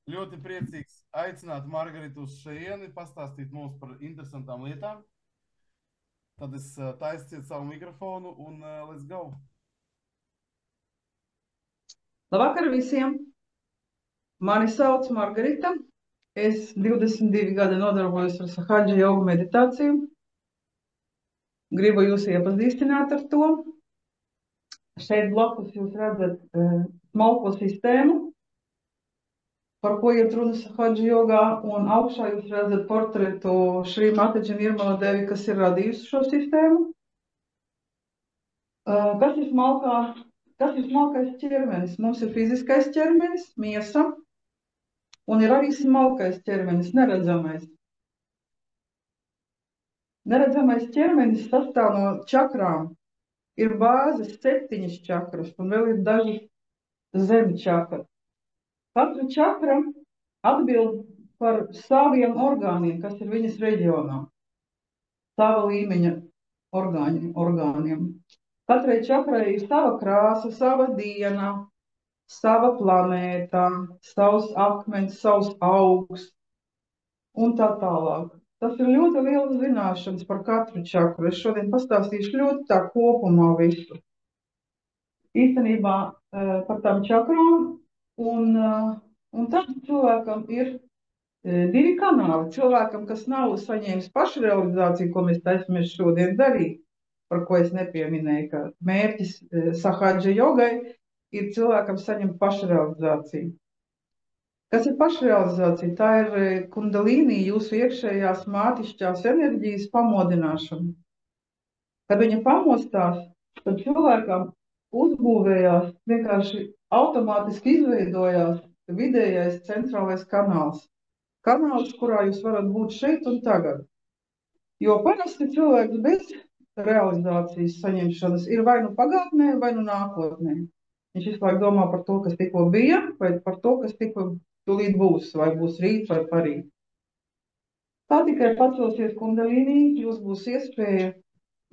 Ļoti priecīgs aicināt Margaritu uz šejieni, pastāstīt mums par interesantām lietām. Tad es taisiet savu mikrofonu un let's go. Labvakar visiem! Mani sauc Margarita. Es 22 gadi nodarbojos ar sahadža jogu meditāciju. Gribu jūs iepazīstināt ar to. Šeit blakus jūs redzat smalko sistēmu, par ko iet runa sahadža jogā, un augšā jūs redzat portretu Šrī Mataģa Nirmala Devi, kas ir radījusi šo sistēmu. Kas ir smalkais ķermenis? Mums ir fiziskais ķermenis, miesa, un ir arī smalkais ķermenis, neredzamais. Neredzamais ķermenis sastāv no čakrām. Ir bāzes 7 čakras un vēl ir daži zemi čakras. Katra čakra atbild par saviem orgāniem, kas ir viņas reģionā. Sava līmeņa orgāniem. Katrai čakrai ir sava krāsa, sava diena, sava planēta, savs akmens, savs augs un tā tālāk. Tas ir ļoti liela zināšanas par katru čakru. Es šodien pastāstīšu ļoti tā kopumā visu. Īstenībā par tām čakrām, un tad cilvēkam ir divi kanāli. Cilvēkam, kas nav saņēmis pašrealizāciju, ko mēs taisamies šodien darīt, par ko es nepieminēju, ka mērķis sahadža jogai ir cilvēkam saņemt pašrealizāciju. Kas ir pašrealizācija? Tā ir kundalīnī, jūsu iekšējās mātišķās enerģijas pamodināšana. Kad viņa pamostās, tad cilvēkam uzbūvējās, vienkārši automātiski izveidojās vidējais centrālais kanāls. Kanāls, kurā jūs varat būt šeit un tagad. Jo parasti cilvēks bez realizācijas saņemšanas ir vai nu pagātnē, vai nu nākotnē. Viņš visu laiku domā par to, kas tikko bija, vai par to, kas tikko tūlīt būs, vai būs rīt vai parīt. Tā tikai pacelsies kundalīnī, jūs būs iespēja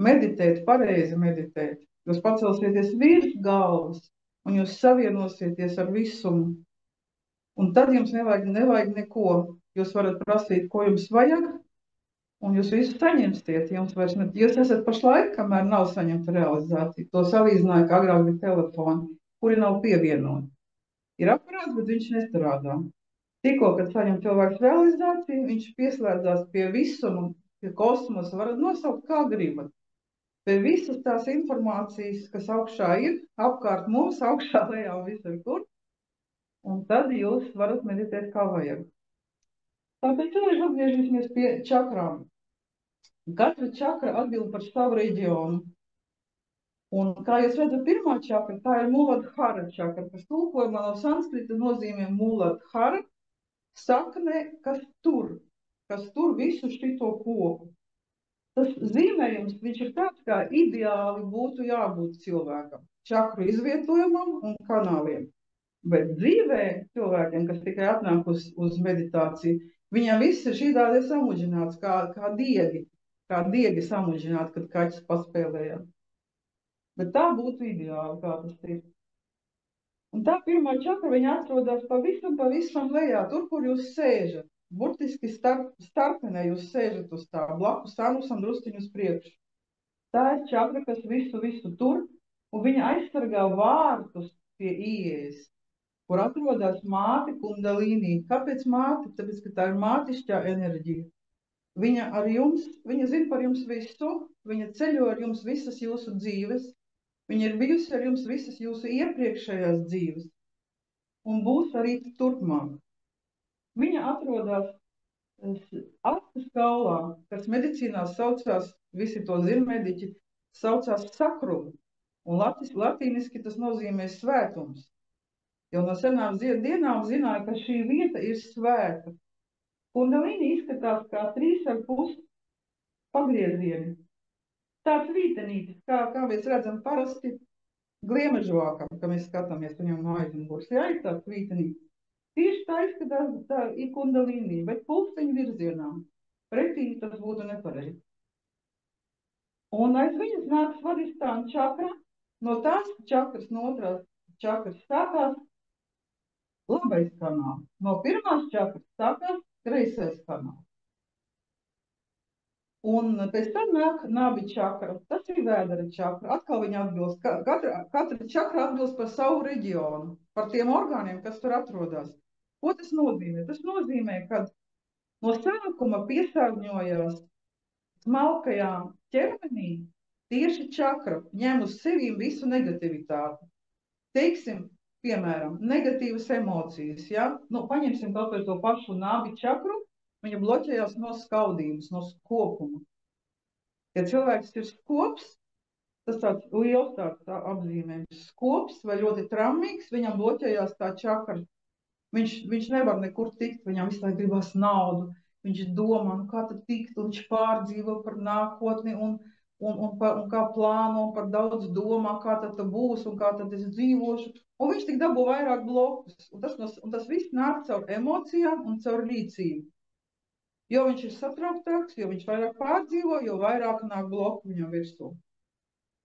meditēt, pareizi meditēt. Jūs pacelsieties virs galvas, un jūs savienosieties ar visumu. Un tad jums nevajag neko. Jūs varat prasīt, ko jums vajag, un jūs visu saņemsiet. Jūs esat pašlaik, kamēr nav saņemta realizācija. To salīdzināja, ka agrāk bija telefoni, kuri nav pievienoti. Ir aparāts, bet viņš nestrādā. Tikko, kad saņem cilvēks realizāciju, viņš pieslēdzās pie visuma, pie kosmosa, varat nosaukt kā gribat. Pie visas tās informācijas, kas augšā ir, apkārt mums, augšā, lejā un visur kur. Un tad jūs varat meditēt kā vajag. Tāpēc cilvēki atgriežamies pie čakrām. Katra čakra atbild par savu reģionu. Un, kā jūs redzat, pirmā čakra, tā ir Muladhara čakra, kas tulkojumā no sanskrita nozīmē Muladhara, sakne, kas tur visu šito koku. Tas zīmējums, viņš ir tāds, kā ideāli būtu jābūt cilvēkam, čakru izvietojumam un kanāliem. Bet dzīvē cilvēkiem, kas tikai atnāk uz meditāciju, viņam viss ir šīdādē samuģināts, kā diegi samuģināti, kad kaķis paspēlējās. Bet tā būtu ideāli, kā tas ir. Un tā pirmā čakra, viņa atrodas pavisam lejā, tur, kur jūs sēžat. Burtiski starpenē jūs sēžat uz tā blakus anusam drusciņu uz priekšu. Tā ir čakra, kas visu tur, un viņa aizsargā vārtus pie ieejas, kur atrodas māte kundalīnī. Kāpēc māte? Tāpēc, ka tā ir mātišķā enerģija. Viņa zina par jums visu, viņa ceļo ar jums visas jūsu dzīves. Viņa ir bijusi ar jums visas jūsu iepriekšējās dzīves un būs arī turpmāk. Viņa atrodas astes kaulā, kas medicīnā saucās, visi to zina mediķi, saucās sakrum. Un latīniski tas nozīmē svētums. Jo no senām dienām zināja, ka šī vieta ir svēta. Kundalīni izskatās kā 3,5 pagriezieni. Tāds vītenītis, kā mēs redzam parasti gliemežvākam, ka mēs skatāmies viņam no aizmugures. Jā, ir tāds vītenītis. Tieši tā izskatās tā ir kundalīnī, bet pulksteņu virzienā. Pretī tas būtu nepareizi. Un aiz viņas nāk svadhistāna čakra. No tās čakras, no otrās čakras sākās labais kanāls. No pirmās čakras sākās kreisais kanāls. Un pēc tam nāk nabi čakra. Tas ir vēdera čakra. Atkal viņa atbilst. Katra čakra atbilst par savu reģionu, par tiem orgāniem, kas tur atrodas. Ko tas nozīmē? Tas nozīmē, ka no sākuma piesārņojās smalkajā ķermenī tieši čakra, ņem uz sevīm visu negativitāti. Teiksim, piemēram, negatīvas emocijas. Ja? Nu, paņemsim kaut vai to pašu nabi čakru, viņa bloķējās no skaudības, no skopuma. Ja cilvēks ir skops, tas tāds liels tāds apzīmējums. Skops vai ļoti trammīgs, viņam bloķējās tā čakra. Viņš nevar nekur tikt, viņam visu laiku gribas naudu. Viņš domā, nu kā tad tikt, un viņš pārdzīvo par nākotni un kā plāno, un par daudz domā, kā tad būs un kā tad es dzīvošu. Un viņš tik dabū vairāk blokus. Un tas viss nāk caur emocijām un caur rīcību. Jo viņš ir satrauktāks, jo viņš vairāk pārdzīvo, jo vairāk nāk bloku viņam virsū.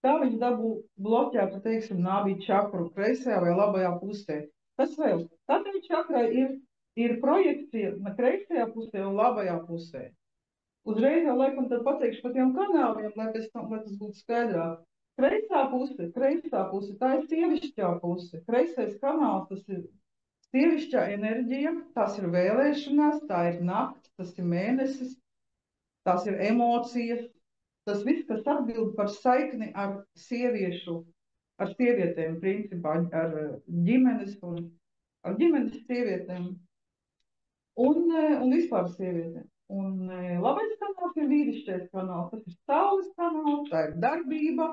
Tā viņš dabū bloķētu, teiksim, nabi čakru kreisajā vai labajā pusē. Kas vēl? Tātad čakrai ir projekcija kreisajā pusē un labajā pusē. Uzreiz jau laikam tad pateikšu par tiem kanāliem, lai tas būtu skaidrāk. Kreisā puse, tā ir sievišķā puse. Kreisais kanāls, tas ir sievišķā enerģija, tās ir vēlēšanās, tā ir nakts, tas ir mēnesis, tās ir emocijas, tas viss, kas atbild par saikni ar sievietēm, principā, ar ģimenes sievietēm un vispār sievietēm. Un labais kanāls ir vīrišķais kanāls, tas ir saules kanāls, tā ir darbība,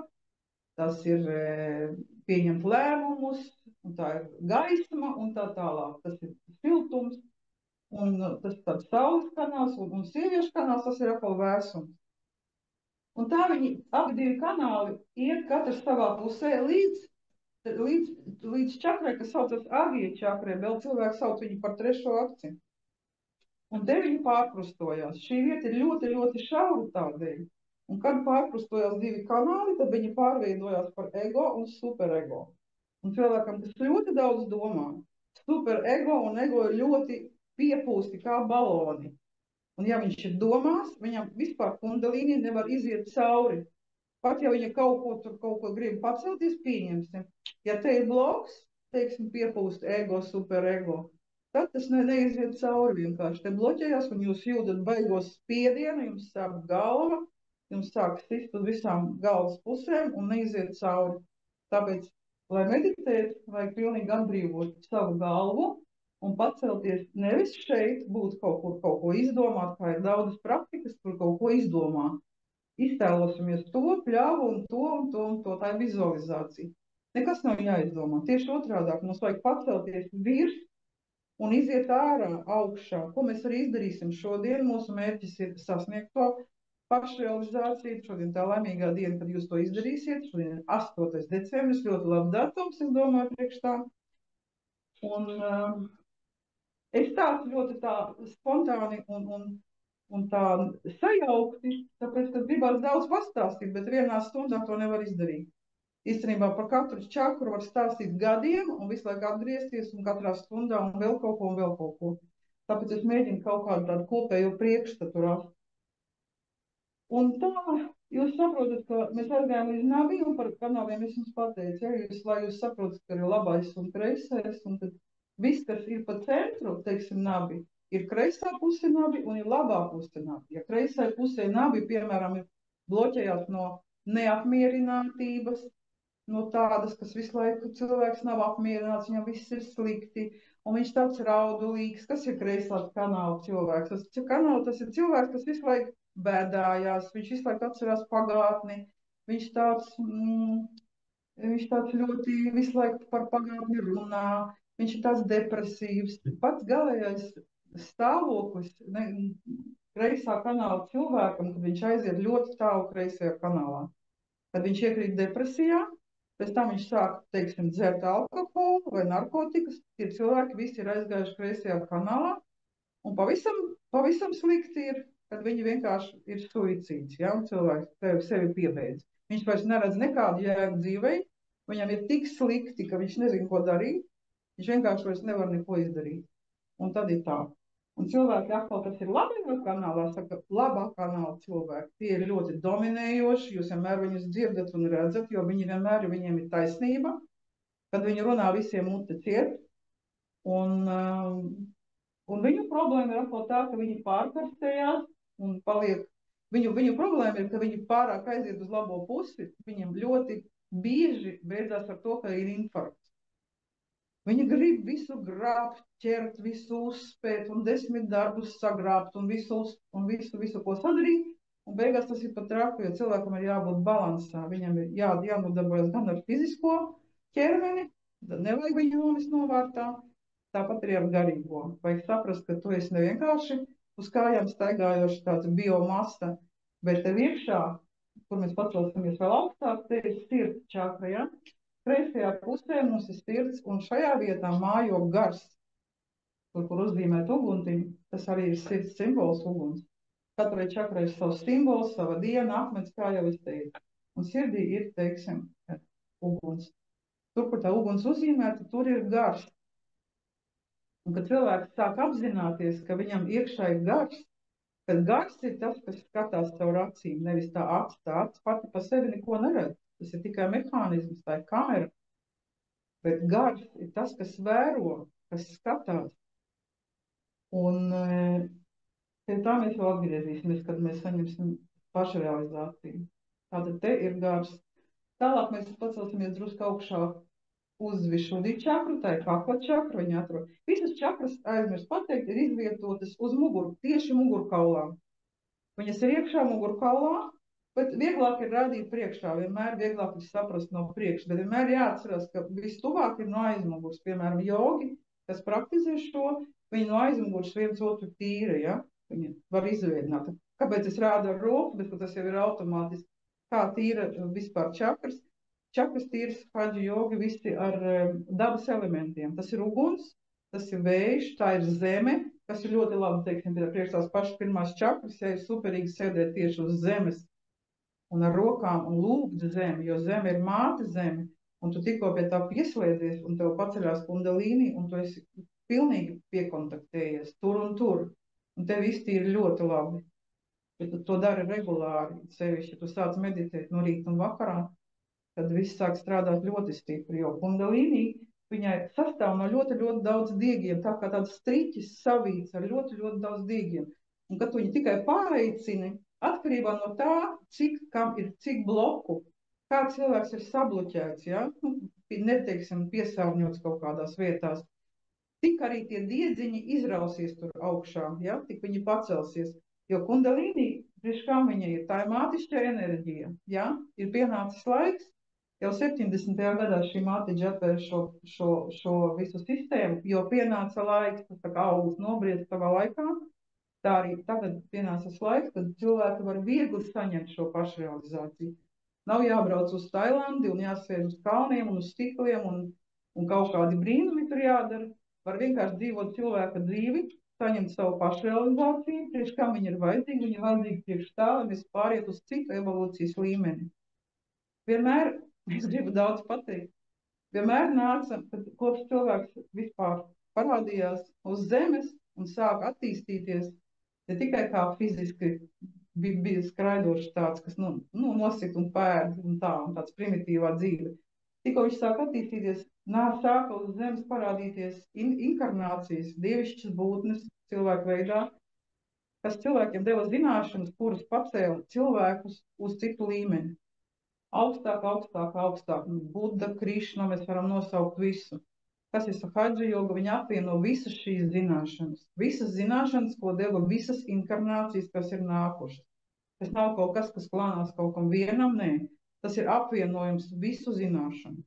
tas ir pieņemt lēmumus, un tā ir gaisma un tā tālāk. Tas ir siltums, un tas ir tāds saules kanāls, un sieviešu kanāls, tas ir atkal vēsums. Un tā viņi abi divi kanāli iet katrs savā pusē līdz čakrai, kas saucas avija čakrai, vēl cilvēki sauc viņu par trešo akci. Un te viņi pārkrustojās. Šī vieta ir ļoti, ļoti šaura tādēļ. Un kad pārkrustojās divi kanāli, tad viņi pārveidojās par ego un superego. Un cilvēkam, kas ļoti daudz domā, superego un ego ir ļoti piepūsti kā baloni. Un ja viņš ir domās, viņam vispār kundalīni nevar iziet cauri. Pat ja viņa kaut ko grib pacelties, pieņemsim. Ja te ir bloks, teiksim, piepūst ego, superego, tad tas neiziet cauri vienkārši. Te bloķējās, un jūs jūtat baigos spiedienu, jums sāk galva, jums sāk sist uz visām galvas pusēm un neiziet cauri. Tāpēc, lai meditētu, vajag pilnīgi atbrīvot savu galvu un pacelties nevis šeit, būt kaut ko izdomāt, kā ir daudzas praktikas, kur kaut ko izdomā. Iztēlosimies to, pļāvu un to. Tā ir vizualizācija. Nekas nav jāizdomā. Tieši otrādāk, mums vajag pacelties virs un iziet ārā, augšā. Ko mēs arī izdarīsim šodien? Mūsu mērķis ir sasniegt to pašrealizāciju. Šodien tā laimīgā diena, kad jūs to izdarīsiet. Šodien ir 8. decembris, ļoti labs datums, es domāju, priekš tā. Un es tādu ļoti tā spontāni un tā sajaukti, tāpēc, ka gribās daudz pastāstīt, bet vienā stundā to nevar izdarīt. Īstenībā par katru čakru var stāstīt gadiem un visu laiku atgriezties un katrā stundā un vēl kaut ko. Tāpēc es mēģinu kaut kādu tādu kopējo priekšstatu rast. Un tā, jūs saprotat, ka mēs aizgājām līdz nabi un par kanāliem es jums pateicu, ja, lai jūs saprotat, ka ir labais un kreisais, un tad viss, kas ir pa centru, teiksim, nabi, ir kreisā puse nabi un ir labā puse nabi. Ja kreisai pusē nabi, piemēram, bloķējās no neapmierinātības, no tādas, kas visu laiku cilvēks nav apmierināts, viņam viss ir slikti, un viņš tāds raudulīgs, kas ir kreisā kanāla cilvēks. Tas ir cilvēks, kas visu laiku bēdājās, viņš visu laiku atcerās pagātni, viņš tāds ļoti visu laiku par pagātni runā, viņš ir tāds depresīvs. Pats galējais stāvoklis kreisā kanāla cilvēkam, kad viņš aiziet ļoti tālu kreisajā kanālā. Kad viņš iekrīt depresijā, pēc tam viņš sāk, teiksim, dzert alkoholu vai narkotikas, tie cilvēki visi ir aizgājuši kreisajā kanālā, un pavisam slikti ir, kad viņi vienkārši ir suicīds, ja, un cilvēks sevi piebeidz. Viņš vairs neredz nekādu jēgu dzīvei, viņam ir tik slikti, ka viņš nezin, ko darīt, Viņš vienkārši vairs nevar neko izdarīt. Un tad ir tā. Un cilvēki atkal, kas ir labajā kanālā, saka, labā kanāla cilvēki, tie ir ļoti dominējoši, jūs vienmēr viņus dzirdat un redzat, jo viņi vienmēr, jo viņiem ir taisnība, kad viņi runā visiem muti ciet. Un viņu problēma ir atkal tā, ka viņi pārkarstējās un paliek. Viņu problēma ir, ka viņi pārāk aiziet uz labo pusi, viņiem ļoti bieži beidzās ar to, ka ir infarkts. Viņi grib visu grābt, ķert, visu uzspēt un 10 darbus sagrābt un visu, ko sadarīt. Un beigās tas ir pat traki, jo cilvēkam ir jābūt balansā. Viņam ir jānodarbojas gan ar fizisko ķermeni, tad nevajag viņu nomest novārtā. Tāpat arī ar garīgo. Vajag saprast, ka tu esi nevienkārši uz kājām staigājoši tāds biomasa, bet tev iekšā, kur mēs pacelsimies vēl augstāk, te ir sirds čakra, ja? Kreisajā pusē mums ir sirds, un šajā vietā mājo gars, kur uzzīmēt uguntiņu, tas arī ir sirds simbols uguns. Katrai čakrai ir savs simbols, sava diena, akmens, kā jau es teicu. Un sirdī ir, teiksim, uguns. Tur, kur tā uguns uzzīmēta, tur ir gars. Un kad cilvēks sāk apzināties, ka viņam iekšā ir gars, kad gars ir tas, kas skatās caur acīm, nevis tā acs pati pa sevi neko neredz. Tas ir tikai mehānisms, tā ir kamera. Bet gars ir tas, kas vēro, kas skatās. Un pie tā mēs vēl atgriezīsimies, kad mēs saņemsim pašrealizāciju. Tātad te ir gars. Tālāk mēs pacelsimies drusku augšā uz Višudī čakru, tā ir kakla čakra, viņa atrod. Visas čakras, aizmirst pateikt, ir izvietotas uz muguru, tieši mugurkaulā. Viņas ir iekšā mugurkaulā, bet vieglāk ir rādīt priekšā, vienmēr vieglāk ir saprast no priekša, bet vienmēr jāatcerās, ka vistuvāk ir no aizmugurs. Piemēram, jogi, kas praktizē šo, viņi no aizmugurs viens otru tīra, ja? Viņi var izviedināt. Kāpēc es rādu ar roku, bet tas jau ir automātiski. Kā tīra vispār čakras? Čakras tīras haģi jogi visi ar dabas elementiem. Tas ir uguns, tas ir vējš, tā ir zeme, kas ir ļoti labi, teiksim, priekš tās pašas pirmās čakras, ja ir superīgi sēdēt tieši uz zemes un ar rokām un lūgt zemi, jo zeme ir māte zeme, un tu tikko pie tā pieslēdzies, un tev paceļās kundalīni, un tu esi pilnīgi piekontaktējies tur un tur, un tev iztīri ļoti labi. Ja tu to dari regulāri, sevišķi, ja tu sāc meditēt no rīta un vakarā, tad viss sāk strādāt ļoti stipri, jo kundalīni viņai sastāv no ļoti, ļoti daudz diegiem, tā kā tāds striķis savīts ar ļoti, ļoti daudz diegiem. Un kad tu viņu tikai pāreicini, atkarībā no tā, kam ir cik bloku, kā cilvēks ir sabloķēts, ja? Neteiksim, piesārņots kaut kādās vietās, tik arī tie diedziņi izrausies tur augšā, ja? Tik viņi pacelsies. Jo kundalīni, priekš kā viņa ir, tā ir mātišķa enerģija, ja? Ir pienācis laiks, jau 70. gadā šī mātiģa atvēra šo visu sistēmu, jo pienāca laiks, tas tā kā augurs nobriedz savā laikā. Tā arī tagad pienācis laiks, kad cilvēki var viegli saņemt šo pašrealizāciju. Nav jābrauc uz Tailandi un jāsēž uz kalniem un uz stikliem un kaut kādi brīnumi tur jādara. Var vienkārši dzīvot cilvēka dzīvi, saņemt savu pašrealizāciju, priekš kam viņi ir vajadzīgi. Viņi ir vajadzīgi priekš tā, lai mēs pāriet uz citu evolūcijas līmeni. Vienmēr, es gribu daudz pateikt, vienmēr nāca, kad kopš cilvēks vispār parādījās uz zemes un sāk attīstīties, ne tikai kā fiziski bija skraidošs tāds, kas nosit un pēd un tāds primitīvā dzīve. Tikko viņš sāk attīstīties, sāka uz zemes parādīties inkarnācijas, dievišķas būtnes cilvēku veidā, kas cilvēkiem deva zināšanas, kuras pacēla cilvēkus uz citu līmeni. Augstāk. Buddha, Krišna, mēs varam nosaukt visu. Kas ir hadža joga, viņi apvieno visas šīs zināšanas. Visas zināšanas, ko deva visas inkarnācijas, kas ir nākušas. Tas nav kaut kas, kas klānās kaut kam vienam, nē. Tas ir apvienojums visu zināšanu.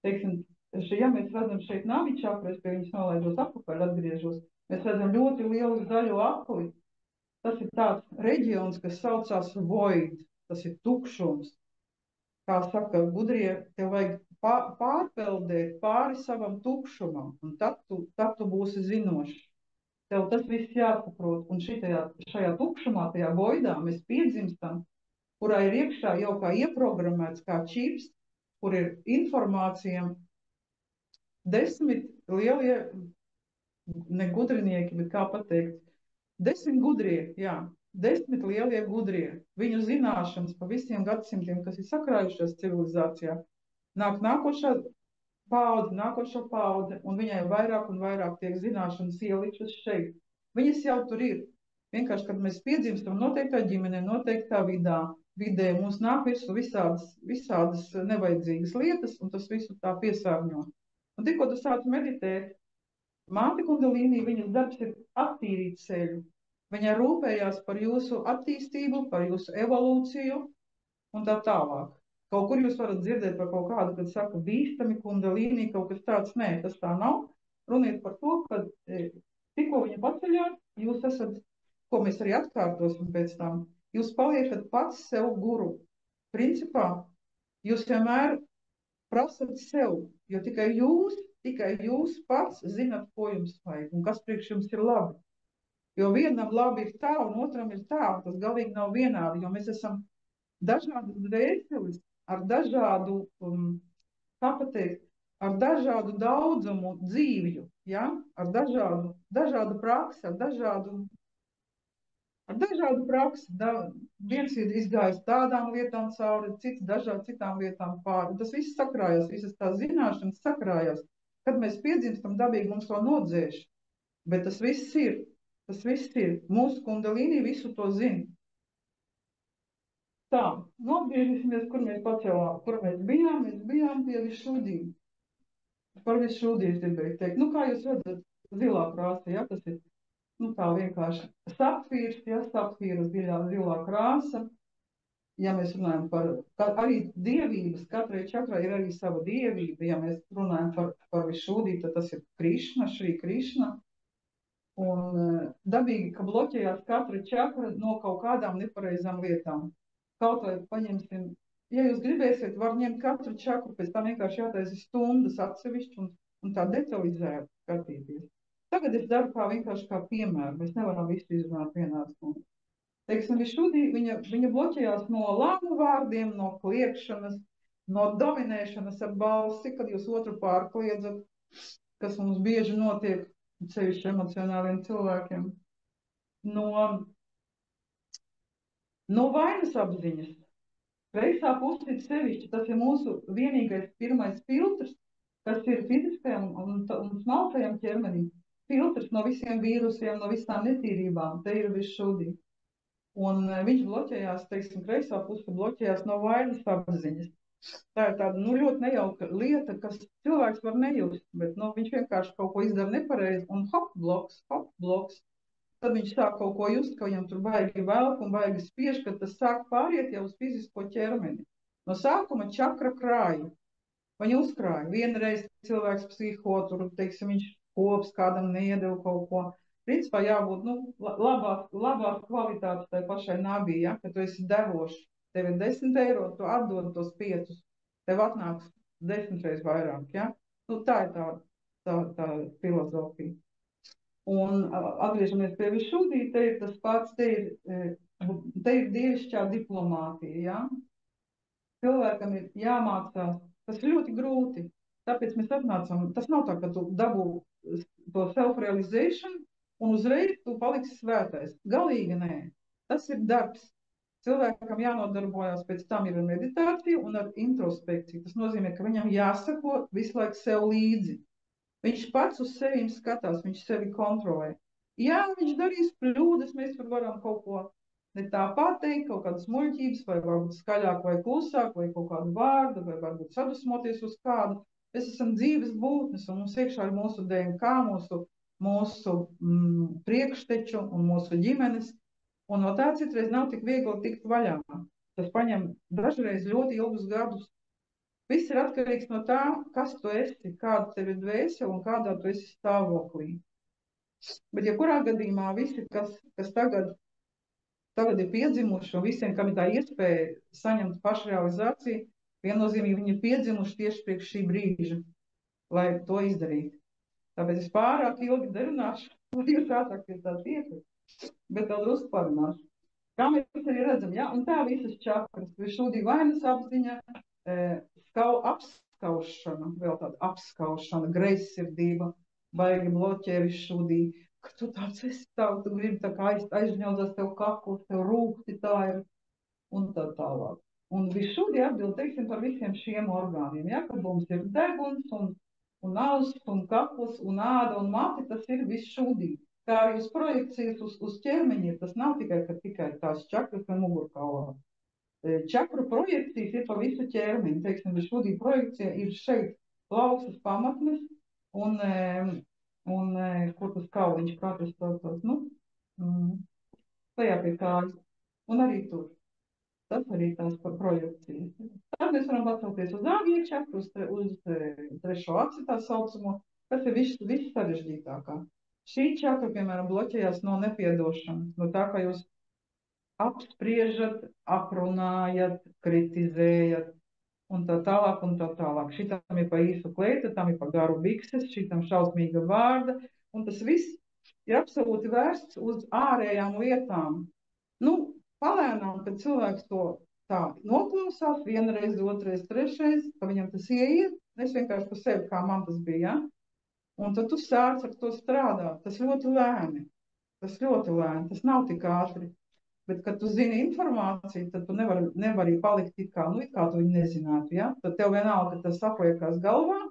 Teiksim, ja mēs redzam šeit nāvi čakru, es pie viņas nolaidos atpakaļ, atgriežos, mēs redzam ļoti lielu zaļo akli. Tas ir tāds reģions, kas saucās void, tas ir tukšums. Kā saka gudrie, tev vajag pārpeldēt pāri savam tukšumam, un tad tu būsi zinošs. Tev tas viss jāsaprot, un šajā tukšumā, tajā voidā mēs piedzimstam, kurā ir iekšā jau kā ieprogrammēts kā čips, kur ir informācija 10 lielie, ne gudrinieki, bet kā pateikt, 10 gudrie, jā, 10 lielie gudrie, viņu zināšanas pa visiem gadsimtiem, kas ir sakrājušās civilizācijā, nāk nākošo paudze, un viņai vairāk un vairāk tiek zināšanas ieliktas šeit. Viņas jau tur ir. Vienkārši, kad mēs piedzimstam noteiktā ģimenē, noteiktā vidē, mums nāk visu visādas nevajadzīgas lietas, un tas visu tā piesārņo. Un tikko tu sāc meditēt, māte Kundalīnī, viņas darbs ir attīrīt ceļu. Viņa rūpējās par jūsu attīstību, par jūsu evolūciju un tā tālāk. Kaut kur jūs varat dzirdēt par kaut kādu, kad saka bīstami Kundalīnī, kaut kas tāds. Nē, tas tā nav. Runiet par to, ka tikko viņa paceļās, jūs esat, ko mēs arī atkārtosim pēc tam, jūs paliekat pats sev guru. Principā, jūs vienmēr prasat sev, jo tikai jūs pats zinat, ko jums vajag un kas priekš jums ir labi. Jo vienam labi ir tā, un otram ir tā, un tas galīgi nav vienādi, jo mēs esam dažādas dvēseles ar dažādu, kā pateikt, ar dažādu daudzumu dzīvju, ja? Ar dažādu praksi, ar dažādu praksi. Viens ir izgājis tādām lietām cauri, cits citām lietām pāri. Tas viss sakrājās, visas tās zināšanas sakrājās. Kad mēs piedzimstam, dabīgi mums to nodzēš. Bet tas viss ir. Mūsu Kundalīnī visu to zina. Tā, nogriežīsimies, kur mēs pacēlām, kur mēs bijām. Mēs bijām pie Višūdī. Par Višūdī es gribēju teikt. Nu, kā jūs redzat, zilā krāsa, ja, tas ir, nu, tā vienkārši sapfīrs, ja, sapfīra zilā krāsa. Ja mēs runājam par arī dievības, katrai čakrai ir arī sava dievība. Ja mēs runājam par Višūdī, tad tas ir Krišna, Šri Krišna. Un dabīgi, ka bloķējās katra čakra no kaut kādām nepareizām lietām. Kaut vai paņemsim, ja jūs gribēsiet, var ņemt katru čakru, pēc tam vienkārši jātaisa stundas atsevišķi un tā detalizēt skatīties. Tagad es daru vienkārši kā piemēru, mēs nevaram visu izrunāt vienā stundā. Teiksim, Višūdī, viņa bloķējās no lāmu vārdiem, no kliekšanas, no dominēšanas ar balsi, kad jūs otru pārkliedzat, kas mums bieži notiek, sevišķi emocionāliem cilvēkiem, no vainas apziņas. Kreisā puse sevišķi, tas ir mūsu vienīgais pirmais filtrs, kas ir fiziskajam un smalkajam ķermenim. Filtrs no visiem vīrusiem, no visām netīrībām, te ir Višūdī. Un viņš bloķējās, teiksim, kreisā puse bloķējās no vainas apziņas. Tā ir tāda, ļoti nejauka lieta, kas cilvēks var nejust, bet, viņš vienkārši kaut ko izdara nepareizi un hop bloks. Tad viņš sāk kaut ko just, ka viņam tur baigi velk un baigi spiež, kad tas sāk pāriet jau uz fizisko ķermeni. No sākuma čakra krāja. Viņa uzkrāja. Vienreiz cilvēks psiho, tur, teiksim, viņš kops kādam neiedeva kaut ko. Principā jābūt, labāk kvalitātes tai pašai nabī, ja, ka tu esi devošs. Tev ir 10 eiro, tu atdod tos 5, tev atnāks 10 reizes vairāk, ja? Tā ir tā filozofija. Un atgriežamies pie Višūdī, te ir tas pats, te ir dievišķā diplomātija, ja? Cilvēkam ir jāmācās, tas ir ļoti grūti, tāpēc mēs atnācam, tas nav tā, ka tu dabū to self-realization un uzreiz tu paliksi svētais. Galīgi nē, tas ir darbs. Cilvēkam jānodarbojas pēc tam ir ar meditāciju un ar introspekciju. Tas nozīmē, ka viņam jāsako visu laiku sev līdzi. Viņš pats uz sevi skatās, viņš sevi kontrolē. Jā, viņš darīs kļūdas, mēs tur varam kaut ko ne tā pateikt, kaut kādas muļķības, vai varbūt skaļāk vai klusāk, vai kaut kādu vārdu, vai varbūt sadusmoties uz kādu. Mēs esam dzīves būtnes, un mums iekšā ir mūsu DNK, mūsu priekšteču un mūsu ģimenes. Un no tā citreiz nav tik viegli tikt vaļā. Tas paņem dažreiz ļoti ilgus gadus. Viss ir atkarīgs no tā, kas tu esi, kāda tev ir dvēsele un kādā tu esi stāvoklī. Bet ja kurā gadījumā visi, kas tagad ir piedzimuši un visiem, kam ir tā iespēja saņemt pašrealizāciju, viennozīmīgi viņi ir piedzimuši tieši priekš šī brīža, lai to izdarītu. Tāpēc es pārāk ilgi derunāšu, lai jūs ātrāk pie tā tiekat. Bet vēl drusku parunāšu. Kā mēs arī redzam, ja? Un tā visas čakras, Višūdī vainas apziņa, apskaušana, vēl tāda apskaušana, greizsirdība, baigi bloķē visu šūdī, ka tu tāds esi tā, tu gribi tā kā aizņaudzās tev kakls, tev rūkti tā ir, un tā tālāk. Un visšūdī atbild, teiksim, par visiem šiem orgāniem, ja, kad mums ir deguns un auss un kakls un āda un mati, tas ir visšūdī. Kā arī uz projekcijas uz ķermeņa, tas nav tikai tās čakras vai mugurkaulā. Čakru projekcijas ir pa visu ķermeni, teiksim, visšūdī projekcija ir šeit plaukstas pamatnes un kur tas kauliņš, kā tas saucās, tajā pie kājas, un arī tur. Tas arī tās par projekcijas. Tad mēs varam pacelties uz āgie čakru, uz trešo aci tā saucamo, kas ir viss sarežģītākā. Šī čakra, piemēram, bloķējās no nepiedošanas, no tā, ka jūs apspriežat, aprunājat, kritizējat, un tā tālāk, un tā tālāk. Šitam ir pa īsu kleita, tam ir pa garu bikses, šitam šausmīga vārda, un tas viss ir absolūti vērsts uz ārējām lietām. Palēnām, kad cilvēks to tā noklausās, vienreiz, otrais, trešreiz, ka viņam tas ieiet, es vienkārši par sevi, kā man tas bija, ja? Un tad tu sāc ar to strādāt. Tas ļoti lēni, tas nav tik ātri. Bet, kad tu zini informāciju, tad tu nevari palikt it kā tu viņu nezinātu, ja? Tad tev vienalga, ka tas apliekās galvā,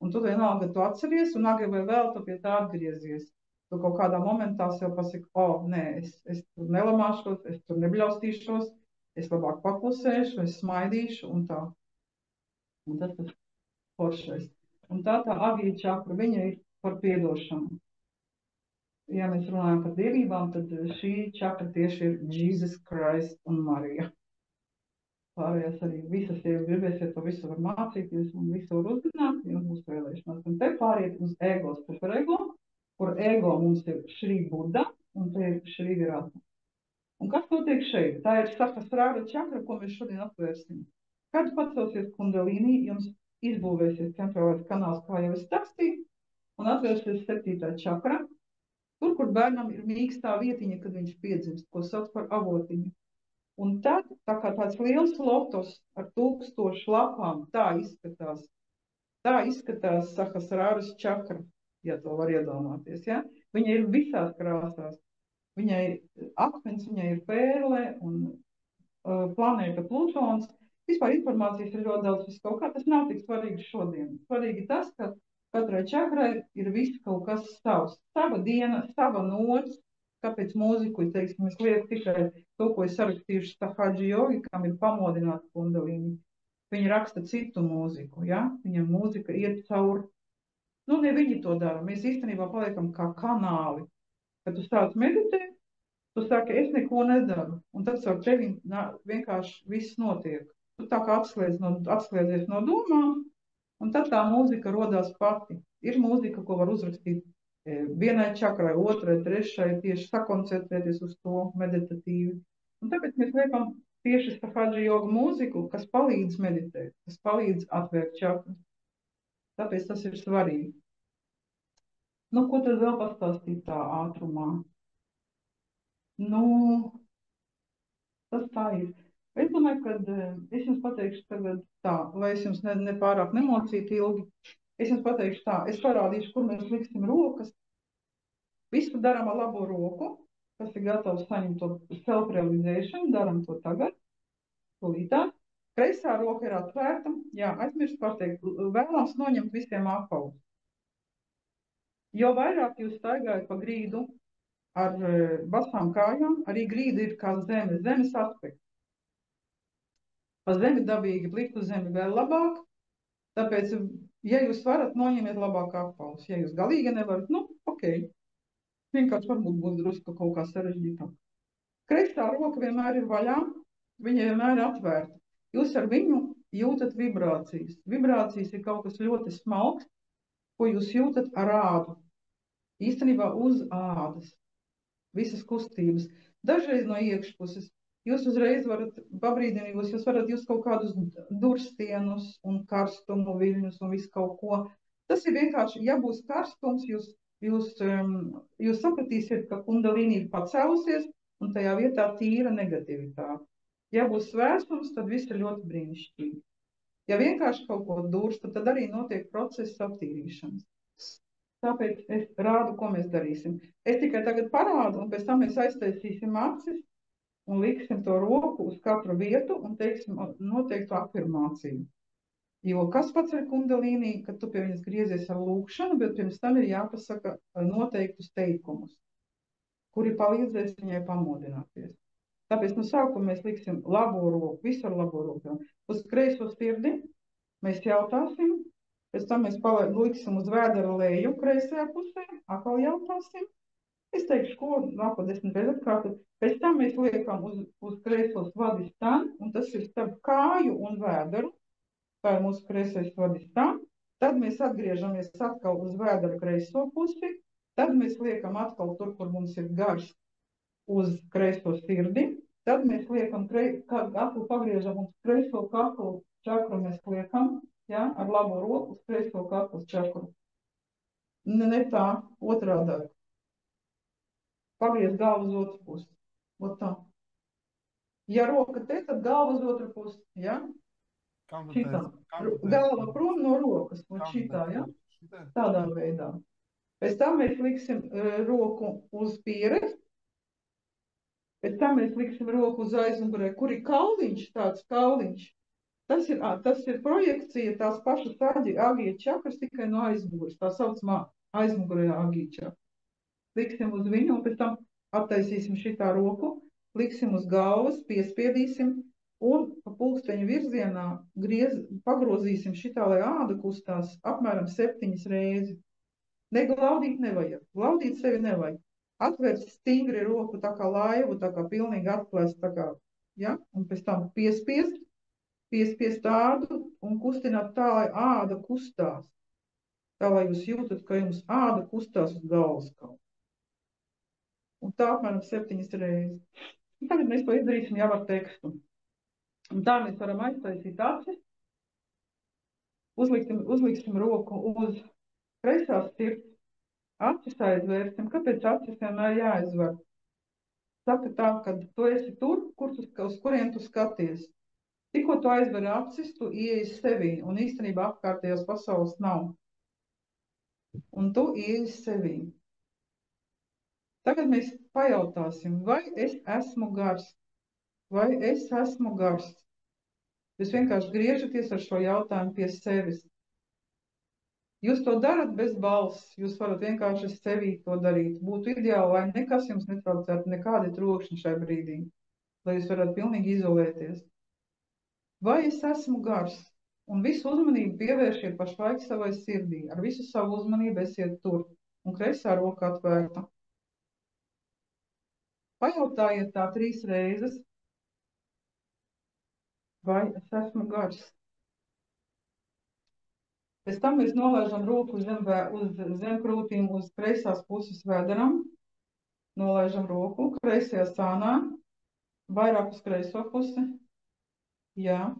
un tu vienalga, ka tu atceries, un agri vai vēl tu pie tā atgriezies. Tu kaut kādā momentā sev pasaki, nē, es tur nelamāšos, es tur nebļaustīšos, es labāk paklusēšu, es smaidīšu, un tā. Un tas ir foršais. Un tā agija čakra, viņa ir par piedošanu. Ja mēs runājam par dievībām, tad šī čakra tieši ir Jesus Christ un Marija. Pārējās arī visas, ja gribēsiet, to visu var mācīties un visu var uzzināt, jums būs vēlēšanās. Un te pāriet uz ego, superego, kur ego mums ir Šri Buddha un te ir Šri Virata. Un kas notiek šeit? Tā ir Sahasrāra čakra, ko mēs šodien atvērsim. Kad pacelsies kundalīnī, jums izbūvēsies centrālais kanāls, kā jau es stāstīju, un atvērsies 7. čakra, tur, kur bērnam ir mīkstā vietiņa, kad viņš piedzimst, ko sauc par avotiņu. Un tad, tā kā tāds liels lotos ar 1000 lapām, tā izskatās Sahasrāras čakra. Ja to var iedomāties, ja? Viņa ir visās krāsās. Viņai ir akmens, viņai ir pērle un planēta Plutons. Vispār informācijas ir ļoti daudz, kaut kā tas nav tik svarīgi šodien. Svarīgi tas, ka katrai čakrai ir viss kaut kas savs. Sava diena, sava nots, kāpēc mūziku, teiksim, es lieku tikai to, ko es sarakstījuši Sahāģi jogi, kam ir pamodināta kundalīni. Viņi raksta citu mūziku, ja? Viņam mūzika iet cauri. Ne viņi to dara. Mēs īstenībā paliekam kā kanāli. Kad tu sāc meditēt, tu saki, es neko nedaru. Un tad ar tevi vienkārši viss notiek. Tu tā kā atslēdzies no domām, un tad tā mūzika rodās pati. Ir mūzika, ko var uzrakstīt vienai čakrai, otrai, trešai, tieši sakoncentrēties uz to meditatīvi. Un tāpēc mēs liekam tieši Sahāģi joga mūziku, kas palīdz meditēt, kas palīdz atvērt čakras. Tāpēc tas ir svarīgi. Ko tad vēl pastāstīt tā ātrumā? Tas tā ir. Es domāju, ka es jums pateikšu tagad tā, lai es jums nepārāk nemocītu ilgi. Es jums pateikšu tā, es parādīšu, kur mēs liksim rokas. Visu daram ar labo roku, kas ir gatavs saņemt to self-realization, daram to tagad, tūlītāk. Kreisā roka ir atvērta, aizmirst pateikt, vēlams noņemt visiem apavus. Jo vairāk jūs staigājat pa grīdu ar basām kājām, arī grīda ir kā zemes aspekts. Pa zemi dabīgi, pliktu zemi vēl labāk, tāpēc, ja jūs varat, noņemiet labāk apavus. Ja jūs galīgi nevarat, ok. Vienkārši varbūt būs drusku kaut kā sarežģītāk. Kreisā roka vienmēr ir vaļā, viņa vienmēr ir atvērta. Jūs ar viņu jūtat vibrācijas. Vibrācijas ir kaut kas ļoti smalks, ko jūs jūtat ar ādu. Īstenībā uz ādas. Visas kustības. Dažreiz no iekšpuses. Jūs uzreiz varat, pabrīdinījos, jūs varat just kaut kādus durstienus un karstumu viļņus un visu kaut ko. Tas ir vienkārši, ja būs karstums, jūs sapratīsiet, ka kundalīni ir pacēlusies un tajā vietā tīra negativitāte. Ja būs svērsums, tad viss ir ļoti brīnišķīgi. Ja vienkārši kaut ko durstu, tad arī notiek process attīrīšanas. Tāpēc es rādu, ko mēs darīsim. Es tikai tagad parādu, un pēc tam mēs aiztaisīsim acis un liksim to roku uz katru vietu un teiksim noteiktu afirmāciju. Jo kas pats ir kundalīnī, kad tu pie viņas griezies ar lūkšanu, bet pirms tam ir jāpasaka noteiktus teikumus, kuri palīdzēs viņai pamodināties. Tāpēc no sākuma mēs liksim labo roku, visu ar labo roku. Uz kreiso sirdi mēs jautāsim, pēc tam mēs liksim uz vēdera leju kreisajā pusē, atkal jautāsim. Es teikšu, ko nāko 10 reizes atkārtot. Pēc tam mēs liekam uz kreiso svadhistānu, un tas ir starp kāju un vēderu. Tā ir mūsu kreisais svadhistāns. Tad mēs atgriežamies atkal uz vēdera kreiso pusi. Tad mēs liekam atkal tur, kur mums ir gars, uz kreiso sirdi. Tad mēs liekam, kaklu pagriežam uz kreiso kaklu čakru mēs liekam, ja, ar labo roku uz kreiso kaklu čakru. Ne tā, otrādāk. Pagriez galvu uz otru pusi. Ot tā. Ja roka te, tad galva uz otru pusi, ja? Šitā. Galva prom no rokas, ot šitā, ja? Tādā veidā. Pēc tam mēs liksim roku uz pieres. Pēc tam mēs liksim roku uz aizmugurē, kur ir kauliņš, tāds kauliņš. Tas ir projekcija tās pašas agija čakras tikai no aizmuguras, tā saucamā aizmugurējā agija čakra. Liksim uz viņu un pēc tam attaisīsim šitā roku, liksim uz galvas, piespiedīsim un pa pulksteņa virzienā pagrozīsim šitā, lai āda kustās apmēram 7 reizes. Neglaudīt nevajag, glaudīt sevi nevajag. Atvērt stingri roku tā kā laivu, tā kā pilnīgi atklēst, tā kā, ja, un pēc tam piespiest ādu un kustināt tā, lai āda kustās. Tā, lai jūs jūtat, ka jums āda kustās uz galvas kaut. Un tā apmēram 7 reizes. Un tagad mēs to izdarīsim jau ar tekstu. Un tā mēs varam aiztaisīt acis. Uzliksim roku uz kreisās sirds. Acis aizvērsim. Kāpēc acis vienmēr jāaizver? Saka tā, ka tu esi tur, uz kurien tu skaties. Tikko tu aizver acis, tu ieeji sevī, un īstenībā apkārtējās pasaules nav. Un tu ieeji sevī. Tagad mēs pajautāsim, vai es esmu gars? Vai es esmu gars? Jūs vienkārši griežaties ar šo jautājumu pie sevis. Jūs to darat bez balss, jūs varat vienkārši sevī to darīt. Būtu ideāli, lai nekas jums netraucētu, nekādi trokšņi šai brīdī, lai jūs varat pilnīgi izolēties. Vai es esmu gars? Un visu uzmanību pievēršiet pašlaik savai sirdī. Ar visu savu uzmanību esiet tur. Un kreisā roka atvērta. Pajautājiet tā 3 reizes. Vai es esmu gars? Pēc tam mēs nolaižam roku uz zemkrūtīm uz kreisās puses vēderam. Nolaižam roku kreisajā sānā. Vairāk uz kreiso pusi. Jā.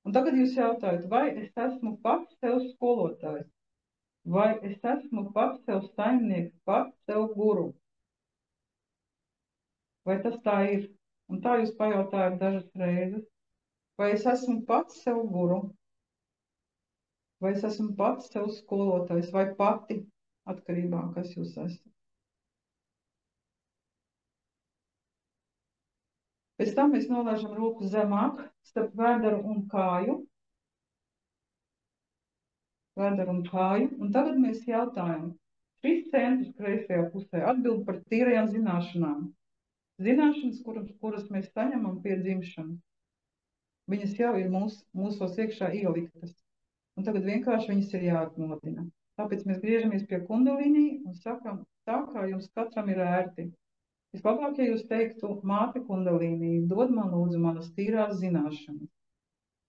Un tagad jūs jautājat, vai es esmu pats sev skolotājs? Vai es esmu pats sev saimnieks, pats sev guru? Vai tas tā ir? Un tā jūs pajautājat dažas reizes. Vai es esmu pats sev guru? Vai es esmu pats sev skolotājs vai pati, atkarībā, kas jūs esat? Pēc tam mēs nolaižam roku zemāk, starp vēderu un kāju. Vēderu un kāju. Un tagad mēs jautājam, šis centrs kreisajā pusē atbild par tīrajām zināšanām. Zināšanas, kuras mēs saņemam pie dzimšanas. Viņas jau ir mūsos iekšā ieliktas. Un tagad vienkārši viņas ir jāatmodina. Tāpēc mēs griežamies pie kundalīnī un sakam tā, kā jums katram ir ērti. Vislabāk, ja jūs teiktu, māte kundalīnī, dod man lūdzu manas tīrās zināšanas.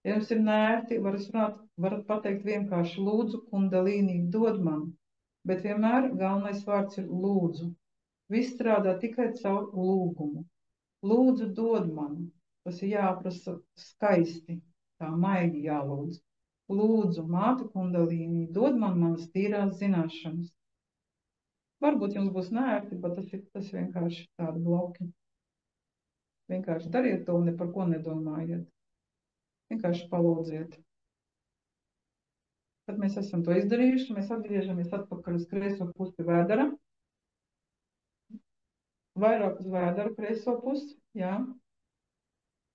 Ja jums ir nērti, varat pateikt vienkārši lūdzu kundalīnī, dod man. Bet vienmēr galvenais vārds ir lūdzu. Viss strādā tikai caur lūgumu. Lūdzu, dod man. Tas ir jāprasa skaisti, tā maigi jālūdz. Lūdzu, māte kundalīnī, dod man manas tīrās zināšanas. Varbūt jums būs nērti, bet tas vienkārši tādi bloki. Vienkārši dariet to un ne par ko nedomājiet. Vienkārši palūdziet. Kad mēs esam to izdarījuši, mēs atgriežamies atpakaļ uz kreiso pusi vēdera. Vairāk uz vēdera kreiso pusi, jā.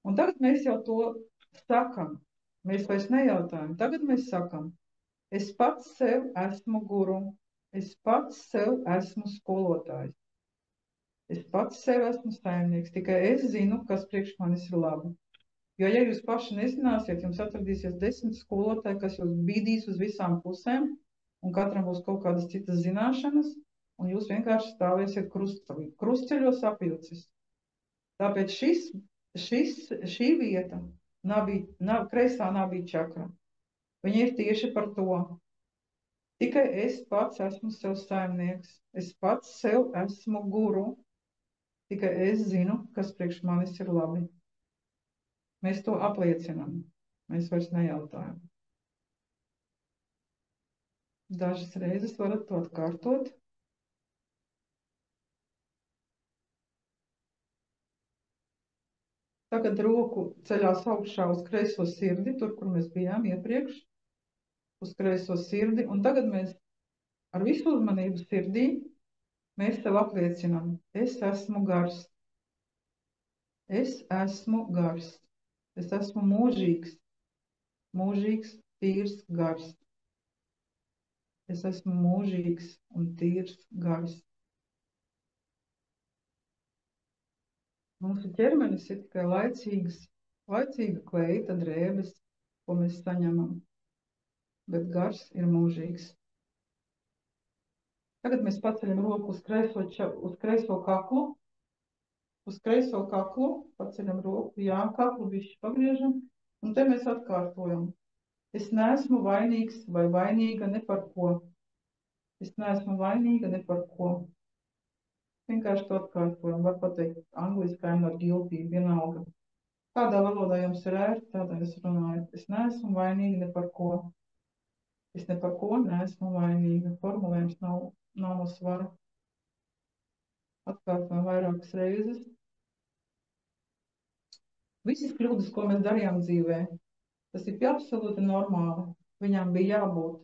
Un tagad mēs jau to sakam. Mēs vairs nejautājam. Tagad mēs sakam, es pats sev esmu guru. Es pats sev esmu skolotājs. Es pats sev esmu saimnieks. Tikai es zinu, kas priekš manis ir labi. Jo, ja jūs paši nezināsiet, jums atradīsies 10 skolotāji, kas jūs bīdīs uz visām pusēm, un katram būs kaut kādas citas zināšanas, un jūs vienkārši stāvēsiet krustceļos apjucis. Tāpēc šī vieta, kreisā nabija čakra, viņa ir tieši par to. Tikai es pats esmu sev saimnieks, es pats sev esmu guru, tikai es zinu, kas priekš manis ir labi. Mēs to apliecinām. Mēs vairs nejautājam. Dažas reizes varat to atkārtot. Tagad roku ceļās augšā uz kreiso sirdi, tur, kur mēs bijām iepriekš, uz kreiso sirdi. Un tagad mēs ar visu uzmanību sirdī, mēs sev apliecinām. Es esmu gars. Es esmu gars. Es esmu mūžīgs, tīrs gars. Es esmu mūžīgs un tīrs gars. Mūsu ķermenis ir tikai laicīga kleita drēbes, ko mēs saņemam, bet gars ir mūžīgs. Tagad mēs paceļam roku uz kreiso kaklu. Uz kreiso kaklu paceļam roku, jā, kaklu bišķi pagriežam, un te mēs atkārtojam. Es neesmu vainīgs vai vainīga ne par ko. Es neesmu vainīga ne par ko. Vienkārši to atkārtojam. Var pateikt angliski, I'm not guilty, vienalga. Kādā valodā jums ir ērti, tādā jūs runājat. Es neesmu vainīga ne par ko. Es ne par ko neesmu vainīga. Formulējums nav no svara. Atkārtojam vairākas reizes. Visas kļūdas, ko mēs darījām dzīvē, tas ir absolūti normāli. Viņām bija jābūt.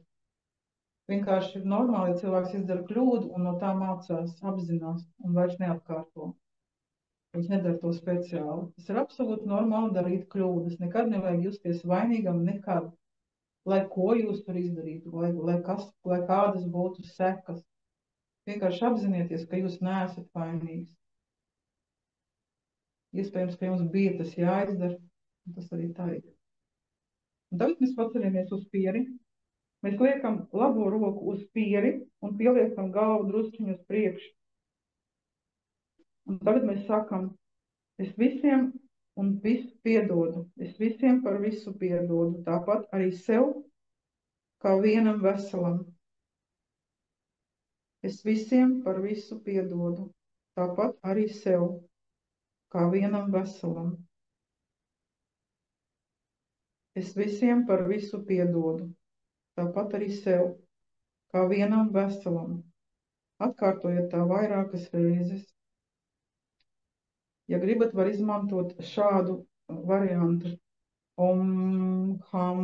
Vienkārši ir normāli, ja cilvēks izdara kļūdu un no tā mācās, apzinās un vairs neatkārto. Viņš nedara to speciāli. Tas ir absolūti normāli darīt kļūdas. Nekad nevajag justies vainīgam, nekad. Lai ko jūs tur izdarītu, lai kādas būtu sekas. Vienkārši apzinieties, ka jūs neesat vainīgs. Iespējams, ka jums bija tas jāizdara, un tas arī tā ir. Un tagad mēs paceļamies uz pieri. Mēs liekam labo roku uz pieri un pieliekam galvu drusciņu uz priekšu. Un tagad mēs sakam, es visiem un visu piedodu. Es visiem par visu piedodu. Tāpat arī sev, kā vienam veselam. Es visiem par visu piedodu. Tāpat arī sev, kā vienam veselam. Es visiem par visu piedodu. Tāpat arī sev, kā vienam veselam. Atkārtojiet tā vairākas reizes. Ja gribat, var izmantot šādu variantu. Om, ham,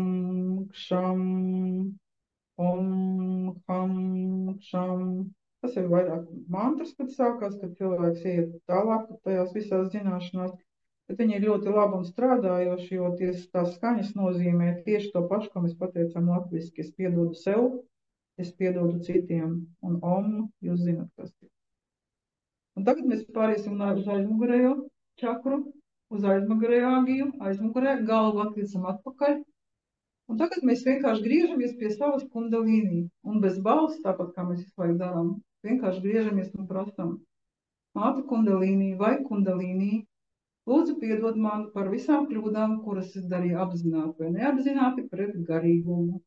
kšam, om, ham, kšam. Tas ir vairāk mantras, kad sākās, kad cilvēks iet tālāk tajās visās zināšanās. Bet viņi ir ļoti labi un strādājoši, jo tās skaņas nozīmē tieši to pašu, ko mēs pateicām latviski. Es piedodu sev, es piedodu citiem. Un om, jūs zinat, kas ir. Un tagad mēs pāriesim uz aizmugurējo čakru, uz aizmugurējo agiju, aizmugurē, galvu atliecam atpakaļ. Un tagad mēs vienkārši griežamies pie savas kundalīnī. Un bez balss, tāpat kā mēs visu laiku darām, vienkārši griežamies un prasam. Māte kundalīnī vai kundalīnī, lūdzu piedod man par visām kļūdām, kuras es darīju apzināti vai neapzināti pret garīgumu.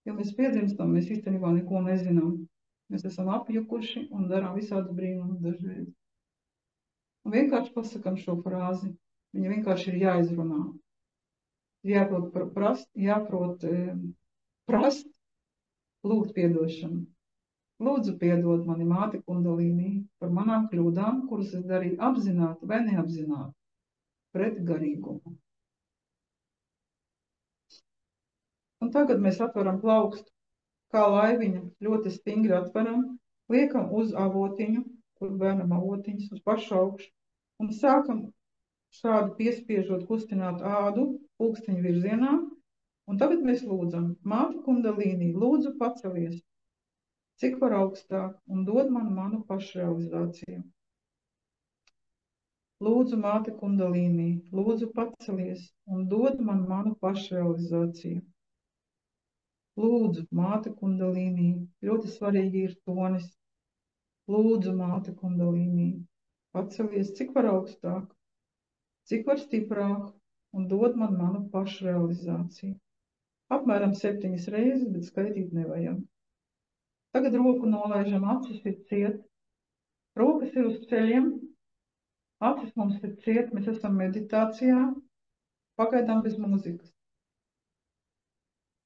Ja mēs piedzimstam, mēs īstenībā neko nezinām. Mēs esam apjukuši un darām visādus brīnumus dažreiz. Un vienkārši pasakam šo frāzi. Viņa vienkārši ir jāizrunā. Jāprot prast, lūgt piedošanu. Lūdzu piedod mani māte kundalīnī par manām kļūdām, kuras es darīju apzināti vai neapzināti pret garīgumu. Un tagad mēs atveram plaukstu, kā laiviņu, ļoti stingri atveram, liekam uz avotiņu, kur bērnam avotiņas, uz pašu augšu, un sākam šādi piespiežot kustināt ādu pulksteņa virzienā. Un tagad mēs lūdzam, Māte Kundalīnī, lūdzu pacelies, cik var augstāk, un dod man manu pašrealizāciju. Lūdzu, Māte Kundalīnī, lūdzu pacelies, un dod man manu pašrealizāciju. Lūdzu, Māte Kundalīnī, ļoti svarīgi ir tonis. Lūdzu, Māte Kundalīnī, pacelies, cik var augstāk, cik var stiprāk, un dod man manu pašrealizāciju. Apmēram 7 reizes, bet skaitīt nevajag. Tagad roku nolaižam, acis ir ciet, rokas ir uz ceļiem, acis mums ir ciet, mēs esam meditācijā, pagaidām bez mūzikas.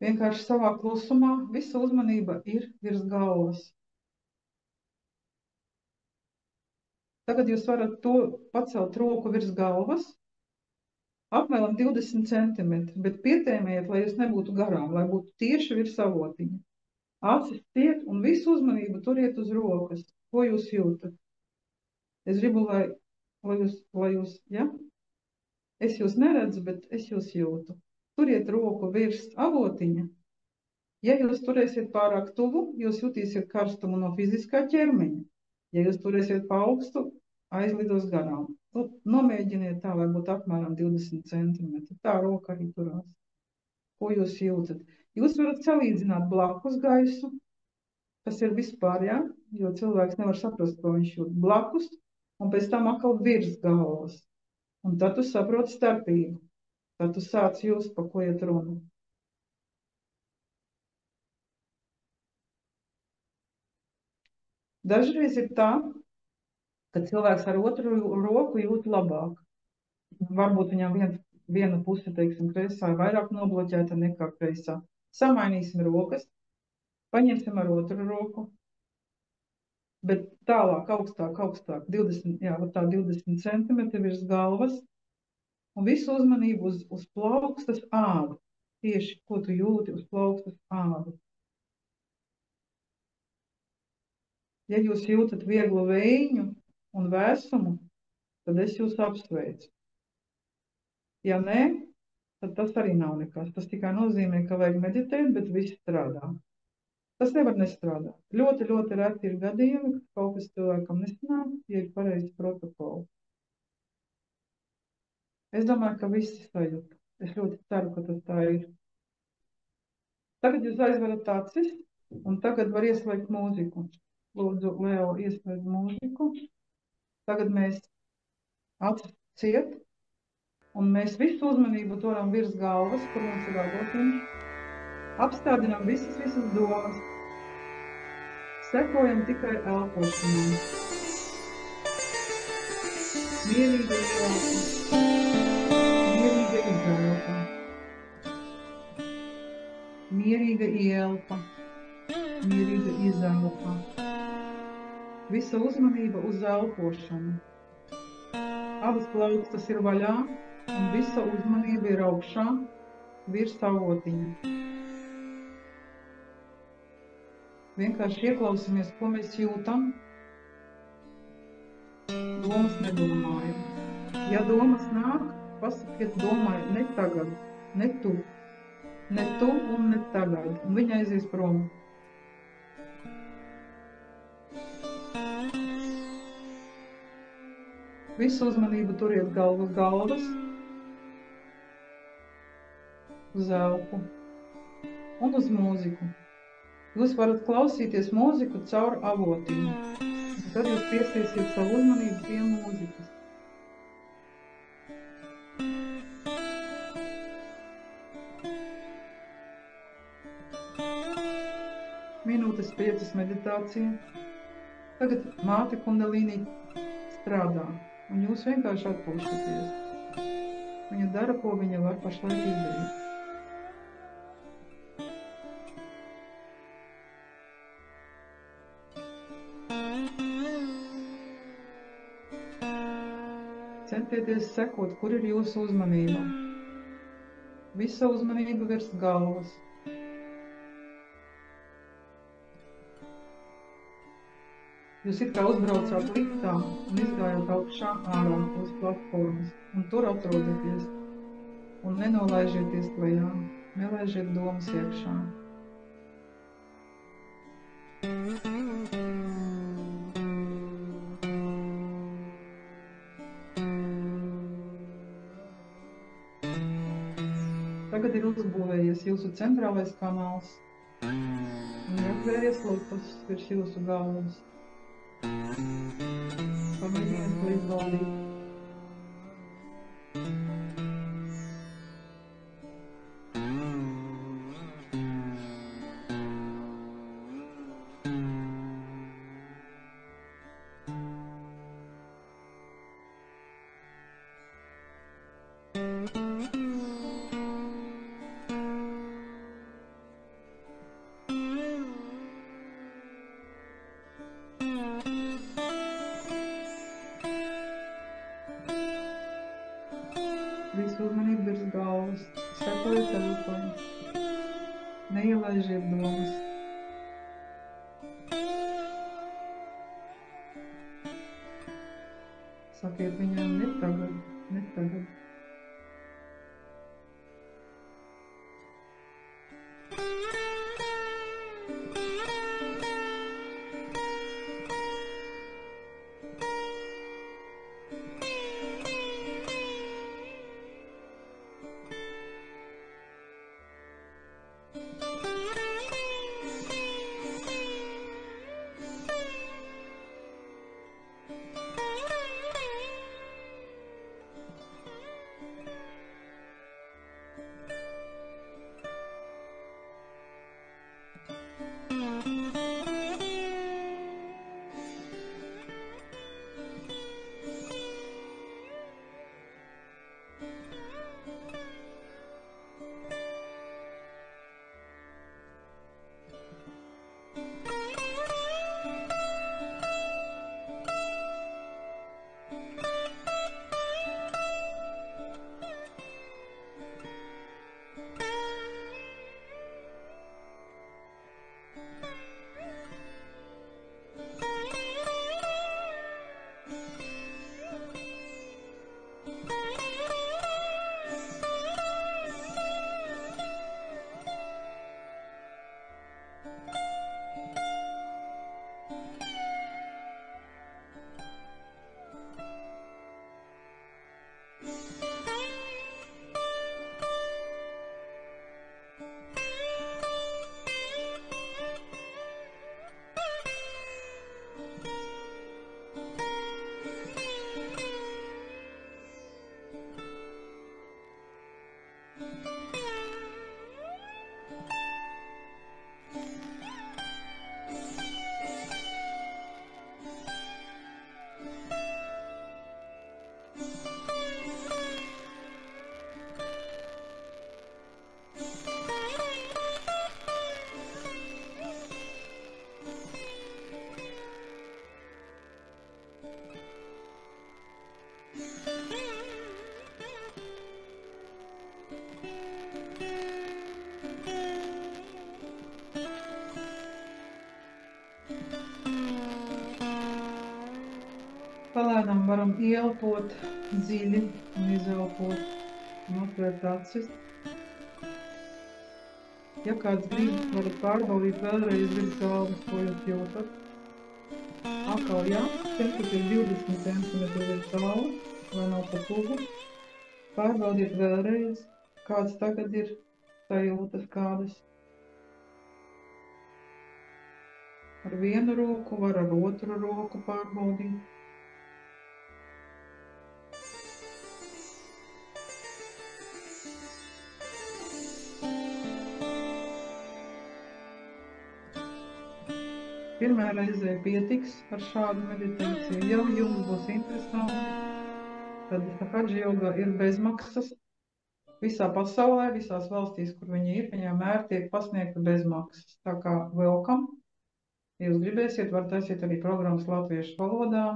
Vienkārši savā klusumā visa uzmanība ir virs galvas. Tagad jūs varat to pacelt roku virs galvas, apmēram 20 centimetri, bet pietēmējiet, lai jūs nebūtu garām, lai būtu tieši virs avotiņa. Acis ciet un visu uzmanību turiet uz rokas. Ko jūs jūtat? Es gribu, lai jūs, ja? Es jūs neredzu, bet es jūs jūtu. Turiet roku virs avotiņa. Ja jūs turēsiet pārāk tuvu, jūs jutīsiet karstumu no fiziskā ķermeņa. Ja jūs turēsiet pa augstu, aizlidos garām. Nomēģiniet tā, lai būtu apmēram 20 centimetri. Tā roka arī turās. Ko jūs jūtat? Jūs varat salīdzināt blakus gaisu, kas ir vispār, ja? Jo cilvēks nevar saprast, ko viņš jūt. Blakus, un pēc tam atkal virs galvas. Un tad tu saproti starpību. Tad tu sāc just, pa ko iet runa. Dažreiz ir tā, ka cilvēks ar otru roku jūt labāk. Varbūt viņam viena puse, teiksim, kreisā ir vairāk nobloķēta nekā kreisā. Samainīsim rokas, paņemsim ar otru roku, bet tālāk, augstāk, 20 centimetri virs galvas, un visu uzmanību uz plaukstas ādu. Tieši, ko tu jūti uz plaukstas ādu. Ja jūs jūtat vieglu vējiņu un vēsumu, tad es jūs apsveicu. Ja nē, tad tas arī nav nekas. Tas tikai nozīmē, ka vajag meditēt, bet viss strādā. Tas nevar nestrādāt. Ļoti, ļoti reti ir gadījumi, ka kaut kas cilvēkam nesanāk, ja ir pareizi protokoli. Es domāju, ka visi sajūta. Es ļoti ceru, ka tas tā ir. Tagad jūs aizverat acis, un tagad var ieslēgt mūziku. Lūdzu, Leo, ieslēgt mūziku. Tagad mēs acis ciet, un mēs visu uzmanību turam virs galvas, kur mums ir avotiņš. Apstādinām visas domas. Sekojam tikai elpošanai. Mierīga ielpa. Mierīga izelpa. Mierīga ielpa. Mierīga izelpa. Visa uzmanība uz elpošanu. Abas plaukstas ir vaļā, un visa uzmanība ir augšā, virs avotiņa. Vienkārši ieklausamies, ko mēs jūtam. Domas nedomājam. Ja domas nāk, pasakiet domai ne tagad, ne tu un ne tagad, un viņa aizies prom. Visu uzmanību turiet galvu uz galvas, uz elpu un uz mūziku. Jūs varat klausīties mūziku caur avotiņu. Tad jūs piesiesiet savu uzmanību pie mūzikas. Minūtes 5 meditācija. Tagad Māte Kundalīnī strādā, un jūs vienkārši atpūšaties. Viņa dara, ko viņa var pašlaik izdarīt. Centieties sekot, kur ir jūsu uzmanība. Visa uzmanība virs galvas. Jūs it kā uzbraucāt liftā un izgājāt augšā ārā uz platformas, un tur atrodieties, un nenolaižieties lejā, nelaižiet domas iekšā. Tagad ir uzbūvējies jūsu centrālais kanāls un ir atvēries lotus virs jūsu galvas. Pamēģiniet to izbaudīt. Visu uzmanību virs galvas, sekojiet telpai, neielaižiet domas. Sakiet viņam ne tagad, ne tagad. Palēnām varam ieelpot dziļi un izelpot un atvērt acis. Ja kāds grib, varat pārbaudīt vēlreiz virs galvas, ko jūs jūtat. Atkal jā, centrs ir 20 cm virs galvas, vai nav pa tuvu. Pārbaudiet vēlreiz, kāds tagad ir sajūtas kādas. Ar vienu roku, var ar otru roku pārbaudīt. Pirmā reizē pietiks ar šādu meditāciju. Ja jums būs interesanti, tad Hadži joga ir bezmaksas. Visā pasaulē, visās valstīs, kur viņi ir, viņām tiek pasniegta bezmaksas. Tā kā welcome. Ja jūs gribēsiet, varat taisīt arī programmas latviešu valodā.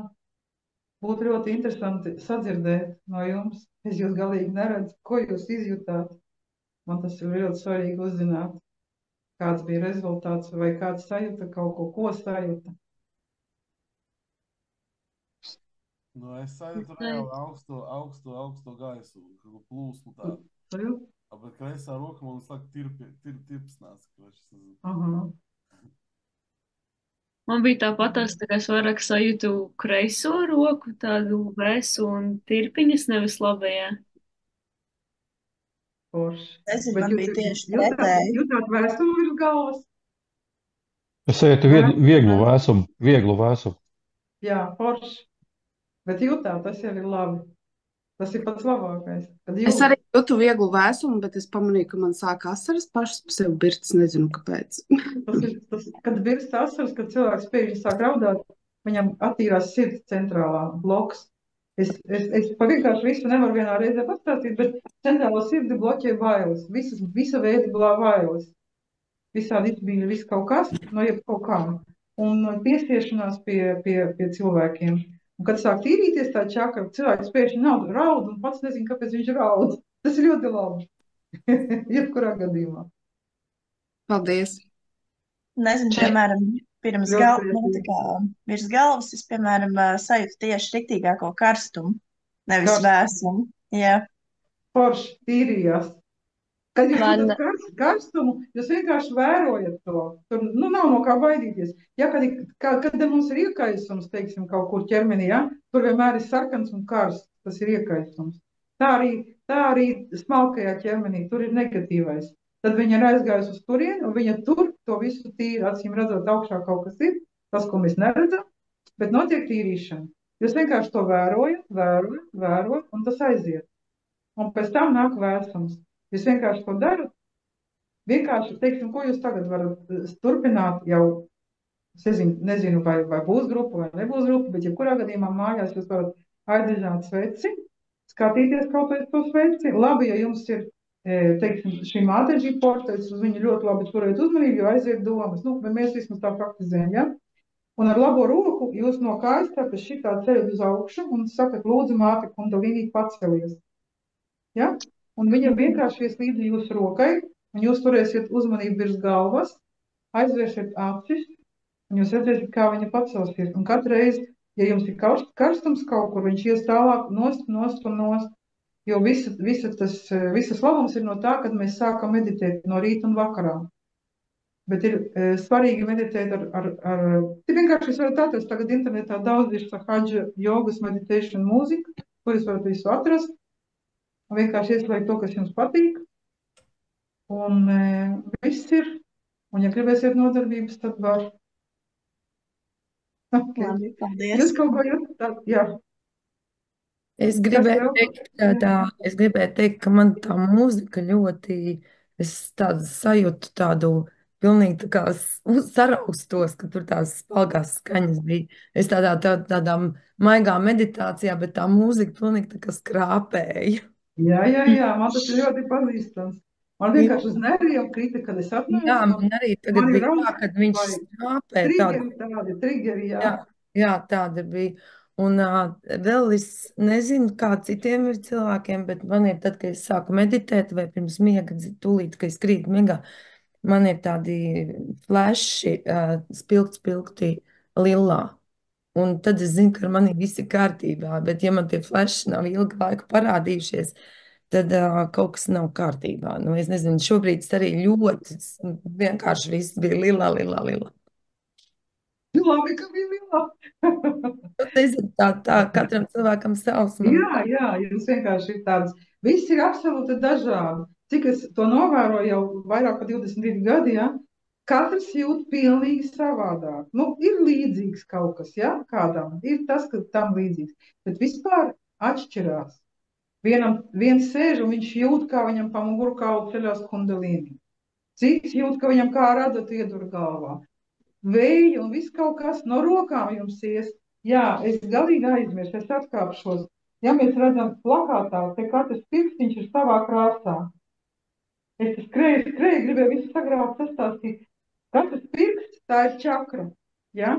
Būtu ļoti interesanti sadzirdēt no jums. Es jūs galīgi neredzu, ko jūs izjutāt. Man tas ir ļoti svarīgi uzzināt. Kāds bija rezultāts vai kāds sajūta kaut ko sajūta. Nu, es sajūtu reāli augsto gaisu, kaut ko plūsmu tādu. Sajūta? Bet kreisā roka man slēgt tirpsnās. Aha. Man bija tāpatās, tā kā es vairāk sajūtu kreiso roku, tādu vēsu un tirpiņas, nevis labajā. Forši. Nezinu, Bet man bija tieši pretēji. Jūtāt vēstuli virs galvas? Es sajūtu vieglu vēsumu. Jā, forši. Bet jūtāt, tas jau ir labi. Tas ir pats labākais. Es arī jūtu vieglu vēsumu, bet es pamanīju, ka man sāk asaras pašas pa sevi birst, nezinu kāpēc. Kad birst asaras, kad cilvēks pēkšņi sāk raudāt, viņam attīrās sirds centrālā bloks. Es vienkārši visu nevaru vienā reizē pastāstīt, bet centrālo sirdi bloķē bailes. Visa veida bailes. Visādi izbīļi, viss kaut kas, no jebkaut kā. Un piespiešanās pie cilvēkiem. Un, kad sāk tīrīties tā čakra, cilvēks pēkšņi nav raud un pats nezin, kāpēc viņš raud. Tas ir ļoti labi. Jebkurā gadījumā. Paldies. Nezinu, piemēram, virs galvas es, piemēram, sajūtu tieši riktīgāko karstumu, nevis vēsumu. Jā. Forši tīrījās. Kad jūs jūtat karstumu, jūs vienkārši vērojat to. Tur nav no kā baidīties. Ja, kad mums ir iekaisums, teiksim, kaut kur ķermenī, ja, tur vienmēr ir sarkans un karsts. Tas ir iekaisums. Tā arī smalkajā ķermenī, tur ir negatīvais. Tad viņa ir aizgājusi uz turieni, un viņa tur to visu tīri, acīm redzot, augšā kaut kas ir, tas, ko mēs neredzam, bet notiek tīrīšana. Jūs vienkārši to vērojat, un tas aiziet. Un pēc tam nāk vēsums. Jūs vienkārši to darat. Vienkārši, teiksim, ko jūs tagad varat turpināt jau, nezinu, vai būs grupa vai nebūs grupa, bet jebkurā gadījumā mājās jūs varat aizdzināt sveci, skatīties kaut vai to sveci. Labi, ja jums ir, teiksim, šī māteģī portretis, uz viņu ļoti labi turēt uzmanību, jo aiziet domas. Mēs vismaz tā praktizējam, ja? Un ar labo roku jūs no kājas tāpēc šitā ceļat uz augšu un sakat, lūdzu, māte kundalīnī pacelies. Ja? Un viņa vienkārši ies līdzi jūsu rokai, un jūs turēsiet uzmanību virs galvas, aizvērsiet acis, un jūs redzēsiet, kā viņa pacelsies. Un katru reizi, ja jums ir karstums kaut kur, viņš ies tālāk nost. Jo visas labums ir no tā, kad mēs sākam meditēt no rīta un vakarā. Bet ir svarīgi meditēt Te vienkārši jūs varat atrast tagad internetā daudz ir Sahadža jogas meditation mūzika, ko jūs varat visu atrast. Un vienkārši ieslēgt to, kas jums patīk. Un viss ir. Un ja gribēsiet nodarbības, tad var. Okay. Labi, paldies. Jūs kaut ko jūtat? Jā. Es gribēju teikt, ka man tā mūzika ļoti, es tādu sajūtu tādu pilnīgi tā kā saraustos, ka tur tās spalgās skaņas bija. Es tādā maigā meditācijā, bet tā mūzika pilnīgi tā kā skrāpēja. Jā, man tas ir ļoti pazīstams. Man vienkārši uz nerviem krita, kad es atnācu. Jā, man arī tagad bija tā, kad viņš skrāpē. Triggeri, jā. Jā, tāda bija. Un vēl es nezinu, kā citiem ir cilvēkiem, bet man ir tad, kad es sāku meditēt vai pirms miega, tūlīt, kad es krītu miegā, man ir tādi flaši spilgti lilā. Un tad es zinu, ka ar mani viss ir kārtībā, bet ja man tie flaši nav ilgu laiku parādījušies, tad kaut kas nav kārtībā. Es nezinu, šobrīd es arī ļoti vienkārši viss bija lilā. Labi, ka bija lilā. Tā katram cilvēkam savs. Jā, jūs vienkārši ir tāds. Viss ir absolūti dažādi. Cik es to novēroju jau vairāk kā 22 gadi, ja? Katrs jūt pilnīgi savādāk. Ir līdzīgs kaut kas, ja? Kādam ir tas, kas tam līdzīgs. Bet vispār atšķirās. Viens sēž un viņš jūt, kā viņam pa mugurkaulu ceļās kundalīni. Cits jūt, ka viņam kā radot iedur galvā. Vēji un viss kaut kas no rokām jums ies. Jā, es galīgi aizmirsu, es atkāpšos. Ja mēs redzam plakātā, te katrs pirkstiņš ir savā krāsā. Es skrēju, gribēju visu sagrābt, sastāstīt. Katrs pirksts, tā ir čakra. Ja?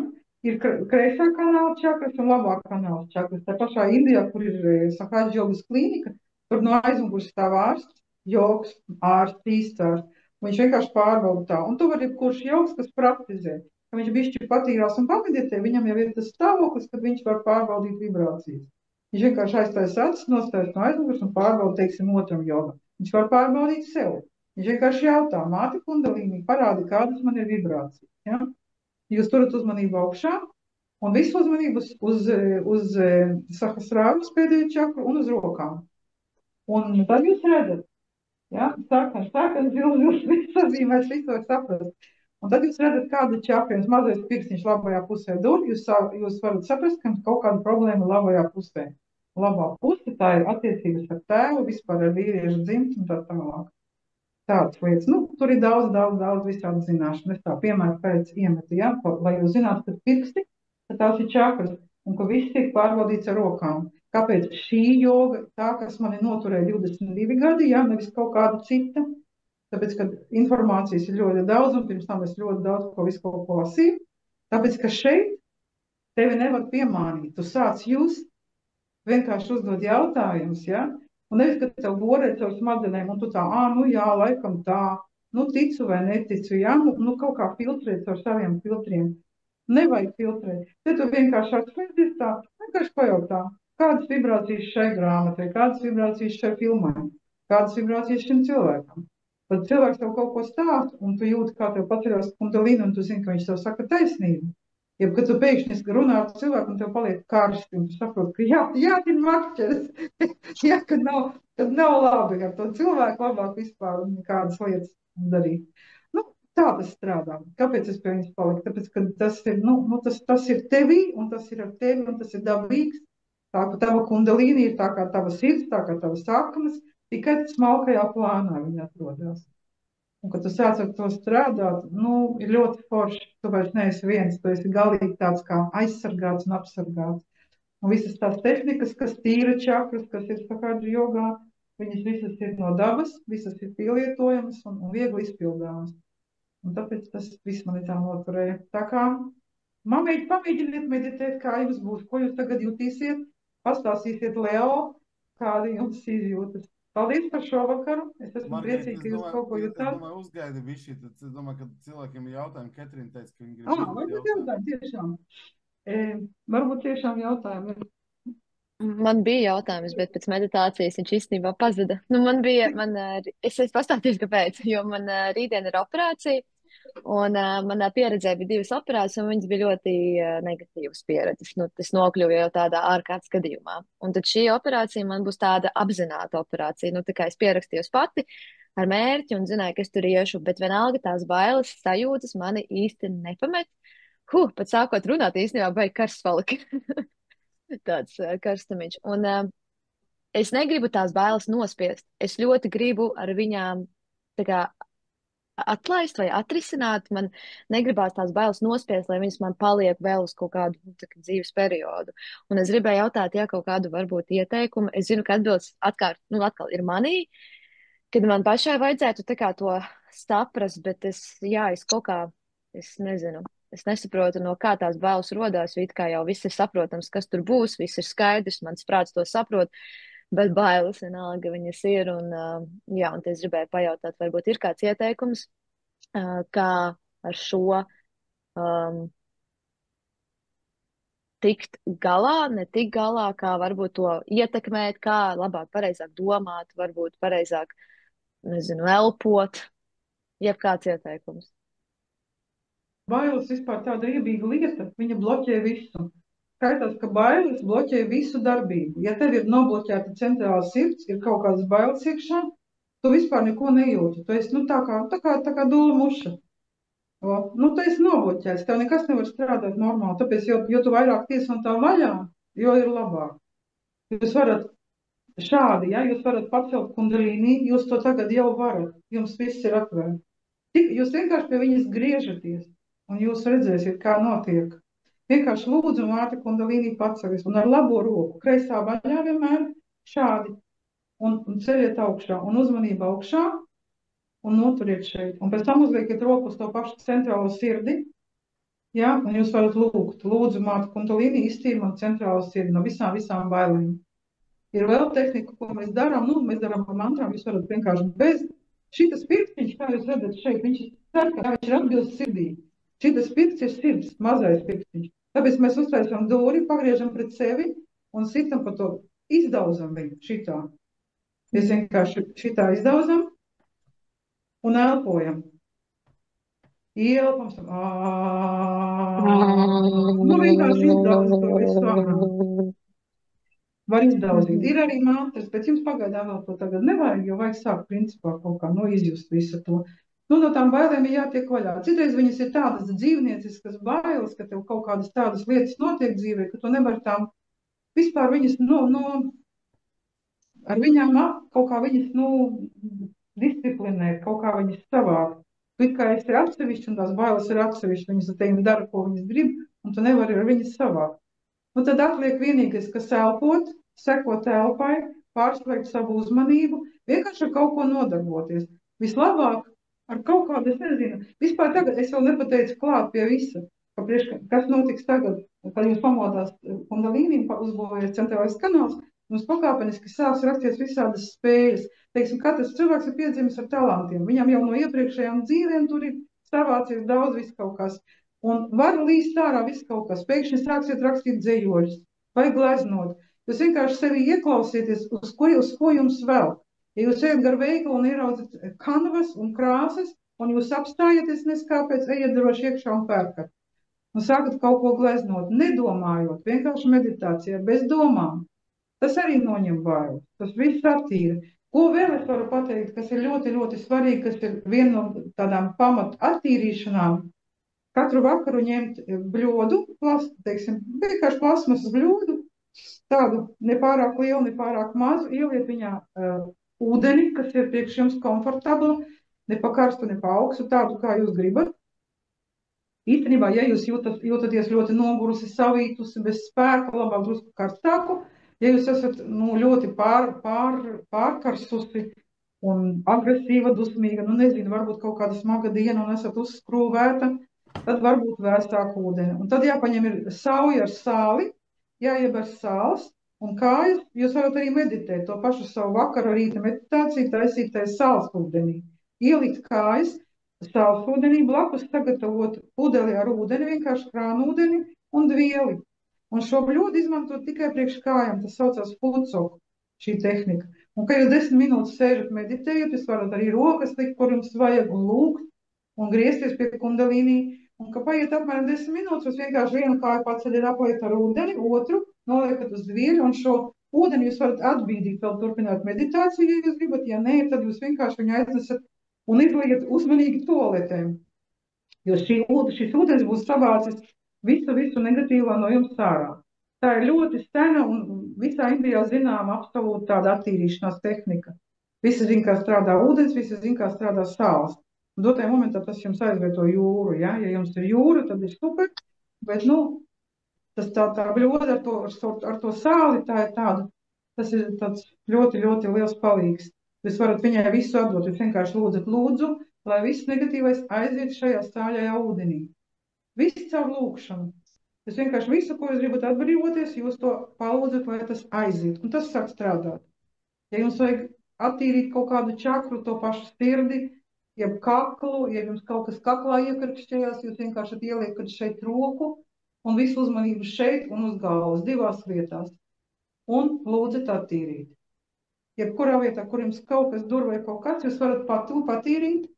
Ir kreisā kanāla čakras un labā kanāla čakras. Tā pašā Indijā, kur ir Sahadža jogas klīnika, tur no aizmugures stāv ārsts, ārsts, īsts ārsts. Viņš vienkārši pārbauda tā. Un tu vari jebkurš jogs, kas praktizē. ka viņš bišķi patīrās un pameditē, viņam jau ir tas stāvoklis, kad viņš var pārbaudīt vibrācijas. Viņš vienkārši aizstājas acis, nostājas no aizmugures un pārbauda, teiksim, otram joga. Viņš var pārbaudīt sev. Viņš vienkārši jautā, māte kundalīni, parādi, kādas man ir vibrācijas. Ja? Jūs turat uzmanību augšā un visu uzmanību uz sahasrāras pēdējo čakru un uz rokām. Un tad jūs redzat, ja? Sākam, zils, visazīmēs, visu var saprast. Un tad jūs redzat, kāda čakra, jums mazais pirkstiņš labajā pusē dur, jūs varat saprast, ka kaut kāda problēma labajā pusē. Labā puse, tā ir attiecības ar tēvu, vispār ar vīriešu dzimtu un tā tālāk. Tādas lietas. Nu, tur ir daudz visādi zināšanu. Es tā piemēru pēc iemetu, ja, lai jūs zinātu, ka pirksti, ka tās ir čakras un ka viss tiek pārbaudīts ar rokām. Kāpēc šī joga, tā, kas mani noturēja 22 gadi, ja, nevis kaut kāda cita, tāpēc, ka informācijas ir ļoti daudz un pirms tam es ļoti daudz visu kaut ko lasīju, tāpēc, ka šeit tevi nevar piemānīt. Tu sāc just, vienkārši uzdod jautājumus, ja? Un nevis, ka tev borē caur smadzenēm, un tu tā, nu jā, laikam tā, nu ticu vai neticu, ja? Nu kaut kā filtrēt caur saviem filtriem. Nevajag filtrēt. Te tu vienkārši atslēdzies tā, vienkārši pajautā, kādas vibrācijas šai grāmatai, kādas vibrācijas šai filmai, kādas vibrācijas šim cilvēkam. Tad cilvēks tev kaut ko stāst, un tu jūti, kā tev paceļās kundalīna, un tu zini, ka viņš tev saka taisnību. Ja, kad tu pēkšņi runā ar cilvēku un tev paliek karsti, un tu saproti, ka jātin makšķeres, ja, kad nav labi ar to cilvēku, labāk vispār kādas lietas darīt. Nu, tā tas strādā. Kāpēc es pie viņas paliku? Tāpēc, ka tas ir, tas ir tevī, un tas ir ar tevi, un tas ir dabīgs. Tā, ka tava kundalīna ir tā kā tava sirds, tā kā tava saknes, tikai smalkajā plānā viņa atrodas. Un, kad tu sāc ar to strādāt, ir ļoti forši. Tu vairs neesi viens, tu esi galīgi tāds kā aizsargāts un apsargāts. Un visas tās tehnikas, kas tīra čakras, kas ir sakādžu jogā, viņas visas ir no dabas, visas ir pielietojamas un viegli izpildāmas. Un tāpēc tas viss man tā noturēja. Tā kā pamēģiniet meditēt, kā jums būs, ko jūs tagad jutīsiet, pastāstīsiet Leo, kādi jums izjūtas. Paldies par šo vakaru. Es esmu priecīga, ka jūs kaut ko jutāt. Es domāju, uzgaidi bišķi, tad es domāju, ka cilvēkiem ir jautājumi. Katrīna teica, ka viņi grib varbūt jautājumi tiešām. Varbūt tiešām jautājumi ir. Man bija jautājums, bet pēc meditācijas viņš īstenībā pazuda. Es pastāstīšu, kāpēc, jo man rītdien ir operācija. Un manā pieredzē bija 2 operācijas, un viņas bija ļoti negatīvas pieredzes. Es nokļuvu jau tādā ārkārtas gadījumā. Un tad šī operācija man būs tāda apzināta operācija. Tā kā es pierakstījos pati ar mērķi un zināju, ka es tur iešu, bet vienalga tās bailes sajūtas mani īsti nepamet. Pat sākot runāt, īstenībā baigi karsts palika. Tāds karstamiņš. Un es negribu tās bailes nospiest. Es ļoti gribu ar viņām tā kā atlaist vai atrisināt, man negribās tās bailes nospiest, lai viņas man paliek vēl uz kaut kādu dzīves periodu. Un es gribēju jautāt, ja kaut kādu varbūt ieteikumu. Es zinu, ka atbildes atkal ir manī, kad man pašai vajadzētu tā kā to saprast, bet es kaut kā, es nezinu, es nesaprotu, no kā tās bailes rodās, jo it kā jau viss ir saprotams, kas tur būs, viss ir skaidrs, mans prāts to saprot. Bet bailes vienalga viņas ir, un es gribēju pajautāt, varbūt ir kāds ieteikums, kā ar šo tikt galā, ne tik galā, kā varbūt to ietekmēt, kā labāk, pareizāk domāt, varbūt pareizāk, elpot, jebkāds ieteikums. Bailes vispār tāda iebīga lieta, viņa bloķē visu. Skaitās, ka bailes bloķē visu darbību. Ja tev ir nobloķēta centrāla sirds, ir kaut kādas bailes iekšā, tu vispār neko nejūti. Tu esi tā kā dula muša. Tu esi nobloķēts, tev nekas nevar strādāt normāli. Tāpēc, jo tu vairāk tiec no tā vaļā, jo ir labāk. Jūs varat šādi, jūs varat pacelt kundalīni, jūs to tagad jau varat. Jums viss ir atvērts. Jūs vienkārši pie viņas griežaties, un jūs redzēsiet, kā notiek. Vienkārši lūdzu māte kundalīni paceļas un ar labo roku, kreisā vaļā vienmēr šādi un ceļiet augšā un uzmanību augšā un noturiet šeit. Un pēc tam uzliekiet roku uz to pašu centrālo sirdi, un jūs varat lūgt. Lūdzu māte kundalīni iztīr man centrālo sirdi no visām bailēm. Ir vēl tehnika, ko mēs darām, mēs darām ar mantrām, jūs varat vienkārši bez šitas pirkstiņš, kā jūs redzat šeit, viņš ir sarkanā, viņš ir atbilst sirdī. Šitas pirksts ir sirds, mazais pirkstiņš. Tāpēc mēs uztaisām dūri, pagriežam pret sevi un sitam pa to, izdauzam viņu šitā. Mēs vienkārši šitā izdauzam un elpojam. Ielpam, nu vienkārši izdauzam to visu ārā. Var izdaudzīt. Ir arī mantras, bet jums pagaidām vēl to tagad nevajag, jo vajag sākt principā kaut kā izjust visu to. Nu, no tām bailēm ir jātiek vaļā. Citreiz viņas ir tādas dzīvnieciskas bailes, ka tev kaut kādas tādas lietas notiek dzīvē, ka tu nevari tām vispār viņas, ar viņām kaut kā viņas, disciplinēt, kaut kā viņas savākt. Tu it kā esi atsevišķi, un tās bailes ir atsevišķi, viņas ar tevi dara, ko viņas grib, un tu nevari ar viņas savākt. Nu, tad atliek vienīgais, kas elpot, sekot elpai, pārslēgt savu uzmanību, vienkārši ar kaut ko nodarboties. Vislabāk ar kaut kādu, es nezinu, vispār tagad es vēl nepateicu klāt pie visa, kas notiks tagad, kad jūs pamodās kundalīnī, uzbūvējies centrālais kanāls, mums pakāpeniski sāks rasties visādas spējas. Teiksim, katrs cilvēks ir piedzimis ar talantiem, viņam jau no iepriekšējām dzīvēm tur ir savācies daudz viss kaut kas. Un var līst ārā viss kaut kas. Pēkšņi sāksiet rakstīt dzējoļus vai gleznot. Jūs vienkārši sevi ieklausieties, uz ko jums vēl. Ja jūs ejat gar veikalu un ieraudzat kanvas un krāsas, un jūs apstājieties, neskāpēc, ejiet droši iekšā un pērkat. Un sākat kaut ko gleznot, nedomājot, vienkārši meditācijā, bez domām. Tas arī noņem bailes. Tas viss attīra. Ko vēl es varu pateikt, kas ir ļoti, ļoti svarīgi, kas ir viena no tādām pamatu attīrīšanām? Katru vakaru ņemt bļodu, vienkārši plasmasas bļodu, tādu nepārāk lielu, nepārāk mazu, ieliet viņā ūdeni, kas ir priekš jums komfortablu, ne pa karstu, ne pa augstu, tādu, kā jūs gribat. Īstenībā, ja jūs jūtaties ļoti nogurusi, savītusi, bez spēka, labāk drusku karstāku, ja jūs esat ļoti pārkarsusi un agresīva, dusmīga, nezinu, varbūt kaut kāda smaga diena un esat uzskrūvēta, tad varbūt vēsāk ūdeni. Un tad jāpaņem ir sauja ar sāli, jāieber sāls un kājas. Jūs varat arī meditēt to pašu savu vakaru rīta meditāciju, taisīt tai sāls ūdenī. Ielikt kājas sāls ūdenī, blakus sagatavot pudeli ar ūdeni, vienkārši krānūdeni un dvieli. Un šo bļodu izmantot tikai priekš kājām, tas saucās fucoku, šī tehnika. Un, kad jūs 10 minūtes sēžat meditējot, jūs varat arī rokas likt, kur jums vajag, un lūgt, un griezties pie kundalīnī. Un, ka paiet apmēram 10 minūtes, jūs vienkārši vienu kāju paceļat, apliet ar ūdeni, otru noliekat uz dvieli, un šo ūdeni jūs varat atbīdīt, vēl turpināt meditāciju, ja jūs gribat, ja nē, tad jūs vienkārši viņu aiznesat un izliet uzmanīgi toaletēm. Jo šis ūdens būs savācis visu negatīvo no jums ārā. Tā ir ļoti sena un visā Indijā zināma absolūti tāda attīrīšanās tehnika. Visi zin, kā strādā ūdens, visi zin, kā strādā sāls. Un dotajā momentā tas jums aizvieto jūru, ja? Ja jums ir jūra, tad ir super, bet, tas tā bļoda ar to sāli, tas ir tāds ļoti, ļoti liels palīgs. Jūs varat viņai visu atdot, jūs vienkārši lūdzu, lai viss negatīvais aiziet šajā sāļajā ūdenī. Viss caur lūkšanu. Jūs vienkārši visu, ko jūs gribat atbrīvoties, jūs to palūdzat, lai tas aiziet. Un tas sāk strādāt. Ja jums vajag attīrīt kaut kādu čakru, to pašu sirdi, jeb kaklu, ja jums kaut kas kaklā iekarkšķējās, jūs vienkārši ieliekat šeit roku un visu uzmanību šeit un uz galvas, divās vietās. Un lūdzat attīrīt. Jebkurā vietā, kur jums kaut kas dur vai kaut kas, jūs varat patīrīt,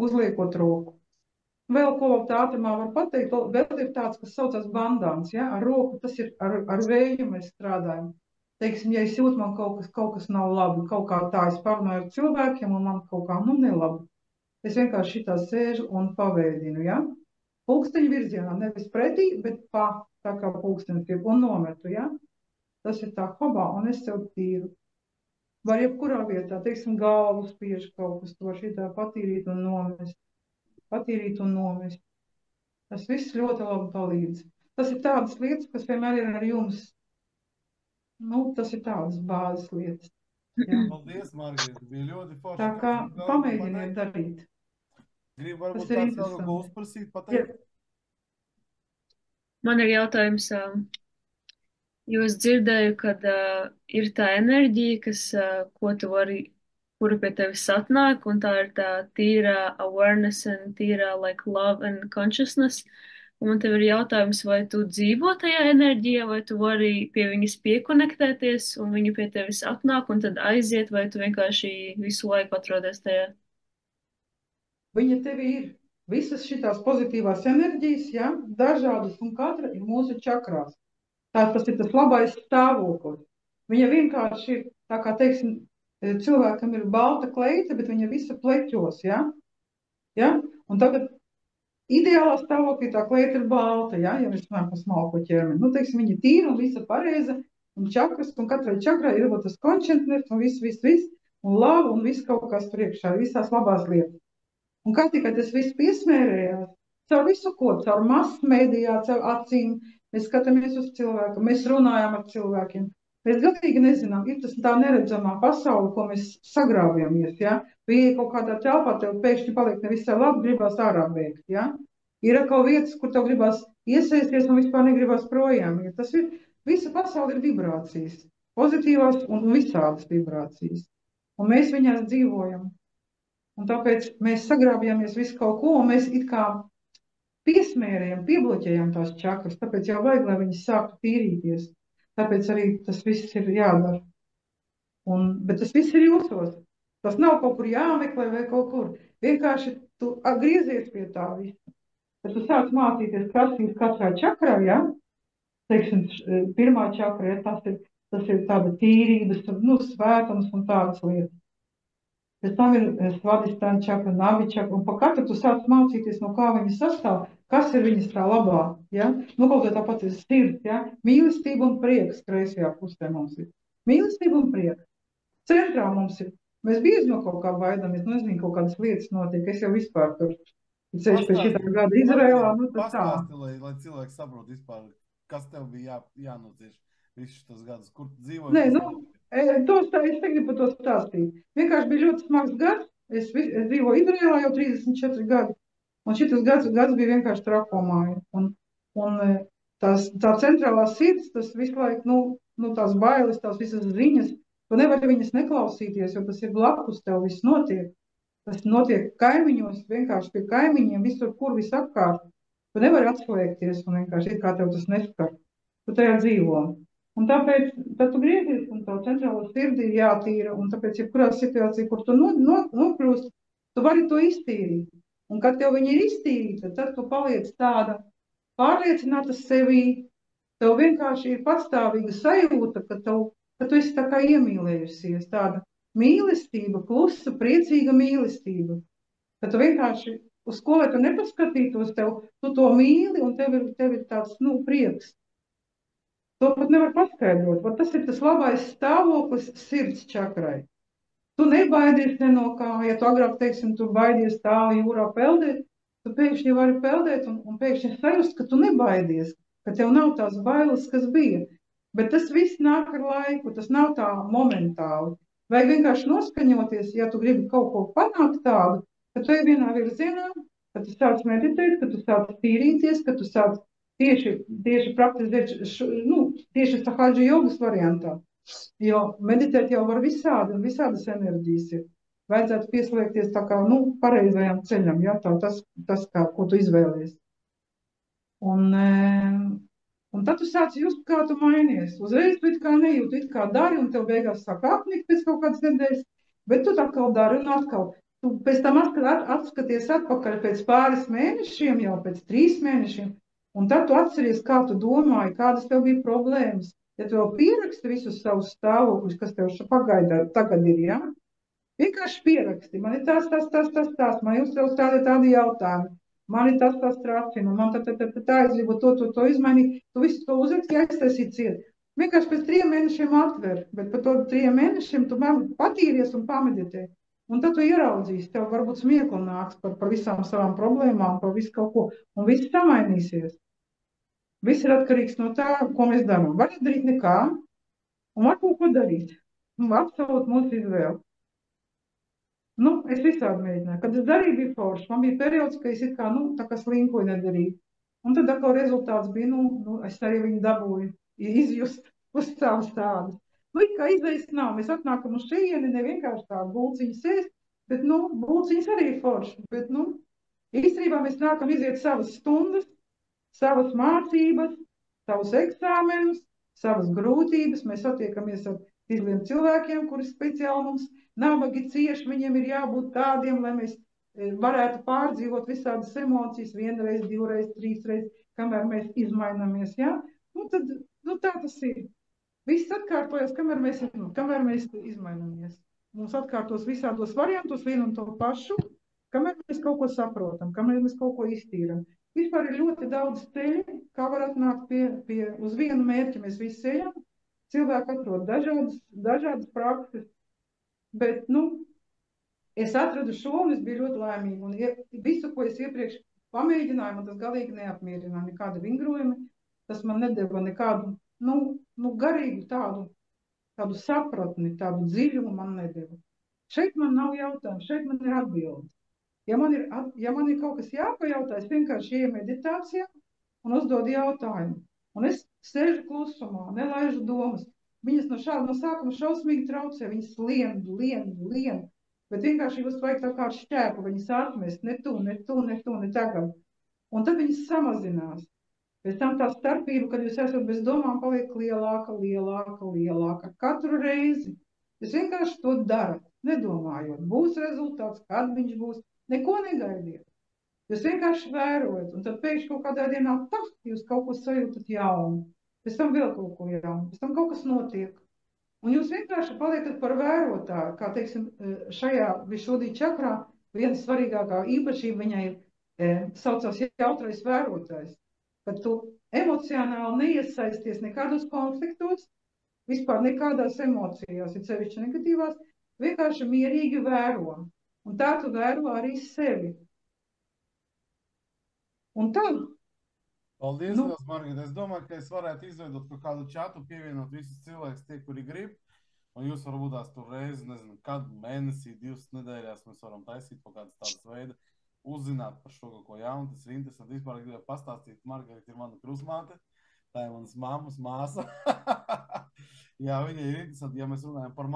uzliekot roku. Vēl ko tā ātrumā var pateikt, vēl ir tāds, kas saucas bandāns, ja? Ar roku, tas ir ar vēju mēs strādājam. Teiksim, ja es jūtu, man kaut kas nav labi, kaut kā tā, es parunāju ar cilvēkiem, un man kaut kā, nelabi. Es vienkārši šitā sēžu un pavēdinu, ja? Pulksteņu virzienā, nevis pretī, bet tā kā pulksteņu tiek, un nometu, ja? Tas ir tā hobā, un es sev tīru. Var jebkurā vietā, teiksim, galvu spiež kaut kas, to šitā patīrīt un nomest. Tas viss ļoti labi palīdz. Tas ir tādas lietas, kas vienmēr ir ar jums. Tas ir tādas bāzes lietas. Jā. Paldies, Margarita. Bija ļoti forši. Tā kā pamēģiniet darīt. Gribu varbūt kāds vēl ko uzprasīt, pateikt? Man ir jautājums, jo es dzirdēju, kad ir tā enerģija, ko tu vari kura pie tevis atnāk, un tā ir tā tīrā awareness un tīrā, like, love and consciousness. Un man tev ir jautājums, vai tu dzīvo tajā enerģijā, vai tu vari pie viņas piekonektēties, un viņa pie tevis atnāk, un tad aiziet, vai tu vienkārši visu laiku atrodies tajā? Viņa tev ir visas šitās pozitīvās enerģijas, ja, dažādas, un katra ir mūsu čakrās. Tas ir tas labais stāvoklis. Viņa vienkārši ir, tā kā, teiksim, cilvēkam ir balta kleita, bet viņa visa pleķos, ja? Ja? Un tagad ideālā stāvoklī tā kleita ir balta, ja mēs runājam par smalko ķermeni. Nu, teiksim, viņa ir tīra un visa pareiza, un čakras, un katrai čakrai ir tas koncentrēts, un viss, un lava, un viss kaut kas priekšā, visās labās lietas. Un kā tikai tas viss piesmērējās, caur visu ko, caur masmedijā, caur acīm, mēs skatāmies uz cilvēku, mēs runājam ar cilvēkiem. Mēs galīgi nezinām, ir tas tā neredzamā pasaule, ko mēs sagrābjamies, ja? Vai kaut kādā telpā tev pēkšņi paliek nevisai labi, gribās ārā bēgt, ja? Ir kaut vietas, kur tev gribās iesaisties un vispār negribās projām. Ja? Tas ir, visa pasaule ir vibrācijas, pozitīvās un visādas vibrācijas. Un mēs viņās dzīvojam. Un tāpēc mēs sagrābjamies visu kaut ko, un mēs it kā piesmērējam, piebloķējam tās čakras, tāpēc jau vajag, lai viņas sāktu tīrīties. Tāpēc arī tas viss ir jādara. Bet tas viss ir jūsos. Tas nav kaut kur jāmeklē vai kaut kur. Vienkārši tu griezies pie tā visa. Tad tu sāc mācīties prasīt katrā čakrā, ja? Teiksim, pirmā čakra, ja? Tas ir tāda tīrības, svētums un tādas lietas. Pēc tam ir svadhisthāna čakra, nabi čakra, un pa katru tu sāc mācīties, no kā viņa sastāv, kas ir viņas tā labā, ja? Kaut kā tāpat ir sirds, ja? Mīlestība un prieks kreisajā pusē mums ir. Mīlestība un prieks. Centrā mums ir. Mēs bieži no kaut kā baidamies, nezinu, kaut kādas lietas notiek, es jau vispār tur ceļš pēc šitā gada Izrēlā, tas tā. Pastāsti, lai cilvēki saprot vispār, kas tev bija jānocieš visus šos gadus, kur dzīvoji? Nē, es negribu par to stāstīt. Vienkārši bija ļoti smags gads. Es dzīvoju Izrēlā jau 34 gadi. Un šitas gads bija vienkārši trakomāja. Un tā centrālā sirds, tas visu laiku, tās bailes, tās visas ziņas, tu nevari viņas neklausīties, jo tas ir blakus tev viss notiek. Tas notiek kaimiņos, vienkārši pie kaimiņiem, visur, kur visapkārt. Tu nevari atslēgties un vienkārši it kā tev tas neskar. Tu tajā dzīvo. Un tāpēc, tad tu griezies, un tā centrāla sirdi ir jātīra, un tāpēc, jebkurā situācijā, kur tu nokļūst, tu vari to iztīrīt. Un kad tev viņa ir iztīrīta, tad tu paliec tāda pārliecināta sevī, tev vienkārši ir patstāvīga sajūta, ka tu esi tā kā iemīlējusies, tāda mīlestība, klusa, priecīga mīlestība. Ka tu vienkārši, uz ko lai tu nepaskatītos, tu to mīli, un tev ir tāds, prieks. To pat nevar paskaidrot. Tas ir tas labais stāvoklis sirds čakrai. Tu nebaidies ne no kā. Ja tu agrāk, teiksim, tu baidies tālu jūrā peldēt, tu pēkšņi vari peldēt un pēkšņi sajust, ka tu nebaidies, ka tev nav tās bailes, kas bija. Bet tas viss nāk ar laiku, tas nav tā momentāli. Vajag vienkārši noskaņoties, ja tu gribi kaut ko panākt tādu, ka tu ej vienā virzienā, ka tu sāc meditēt, ka tu sāc tīrīties, ka tu sāc tieši praktizēt, tieši sahādža jogas variantā. Jo meditēt jau var visādi, un visādas enerģijas ir. Vajadzētu pieslēgties tā kā, pareizajam ceļam, ja, tas kā, ko tu izvēlies. Un tad tu sāc just, kā tu mainies. Uzreiz tu it kā nejūti, it kā dari, un tev beigās sāk apnikt pēc kaut kādas nedēļas, bet tu atkal dari un atkal. Tu pēc tam atskaties atpakaļ pēc pāris mēnešiem, jau pēc 3 mēnešiem, un tad tu atceries, kā tu domāji, kādas tev bija problēmas. Ja tu vēl pieraksti visus savus stāvokļus, kas tev pagaidā tagad ir, ja? Vienkārši pieraksti. Man ir tas, man ir uzdev tādi jautājumi. Man ir tas tracina, man tā es gribu to izmainīt. Tu visu to uzraksti, aiztaisīt ciet. Vienkārši pēc 3 mēnešiem atver, bet par to 3 mēnešiem tu patīries un pameditē. Un tad tu ieraudzīsi, tev varbūt smiekli nāks par visām savām problēmām, par visu kaut ko, un viss samainīsies. Viss ir atkarīgs no tā, ko mēs darām. Var darīt nekā, un var kaut ko darīt. Absolūti mūsu izvēle. Es visādi mēģināju. Kad es darīju, bija forši. Man bija periods, ka es it kā, tā kā slinkoju nedarīju. Un tad atkal rezultāts bija, es arī viņu dabūju izjust uz savas tādas. Nu, it kā izvēles nav. Mēs atnākam uz šejieni, ne vienkārši tā bulciņas ēst, bet, nu, bulciņas arī ir forši. Bet, nu, īstenībā mēs nākam iziet savas stundas, savas mācības, savus eksāmenus, savas grūtības. Mēs satiekamies ar izliem cilvēkiem, kuri speciāli mums nabagi cieši, viņiem ir jābūt tādiem, lai mēs varētu pārdzīvot visādas emocijas vienreiz, divreiz, trīsreiz, kamēr mēs izmainamies, ja? Nu, tad, nu, tā tas ir. Viss atkārtojas, kamēr mēs izmainamies. Mums atkārtos visādos variantos vienu un to pašu, kamēr mēs kaut ko saprotam, kamēr mēs kaut ko iztīram. Vispār ir ļoti daudz ceļu, kā var atnākt uz vienu mērķi. Mēs visi ejam, cilvēki atrod dažādas prakses, bet, nu, es atradu šo un es biju ļoti laimīga. Un visu, ko es iepriekš pamēģināju, man tas galīgi neapmierināja, nekāda vingrojumi. Tas man nedeva nekādu, nu garīgu tādu sapratni, tādu dziļumu man nedeva. Šeit man nav jautājumu, šeit man ir atbildes. Ja man ir kaut kas jāpajautā, es vienkārši ieju meditācijā un uzdodu jautājumu. Un es sēžu klusumā, nelaižu domas. Viņas no sākuma šausmīgi traucē, viņas lien. Bet vienkārši jūs vajag tā kā ar šķēpu, viņas atmest, ne tagad. Un tad viņas samazinās. Pēc tam tā starpība, kad jūs esat bez domām, paliek lielāka. Katru reizi. Jūs vienkārši to darat, nedomājot. Būs rezultāts, kad viņš būs. Neko negaidiet. Jūs vienkārši vērojat. Un tad pēkšņi kaut kādā dienā jūs kaut ko sajūtat jaunu. Pēc tam vēl kaut ko jaunu. Pēc tam kaut kas notiek. Un jūs vienkārši paliekat par vērotāju. Kā, teiksim, šajā Višudī čakrā viena svarīgākā īpašība viņai saucās jautrais vērotājs. Kad tu emocionāli neiesaisties nekādos konfliktos, vispār nekādās emocijās, ir sevišķi negatīvās, vienkārši mierīgi vēro. Un tā tu vēro arī sevi. Un tā. Paldies, Margarita. Es domāju, ka es varētu izveidot kaut kādu čatu, pievienot visus cilvēkus, tie, kuri grib. Un jūs varbūt tās tur reizi, nezinu, kad mēnesī, 2 nedēļās mēs varam taisīt kaut kādas tādas veida, uzzināt par šo kaut ko jaunu. Tas ir interesanti. Vispār gribēju pastāstīt, Margarita ir mana krustmāte, tā ir manas mammas māsa. Jā, viņa ir interesanti. Ja mēs runājam par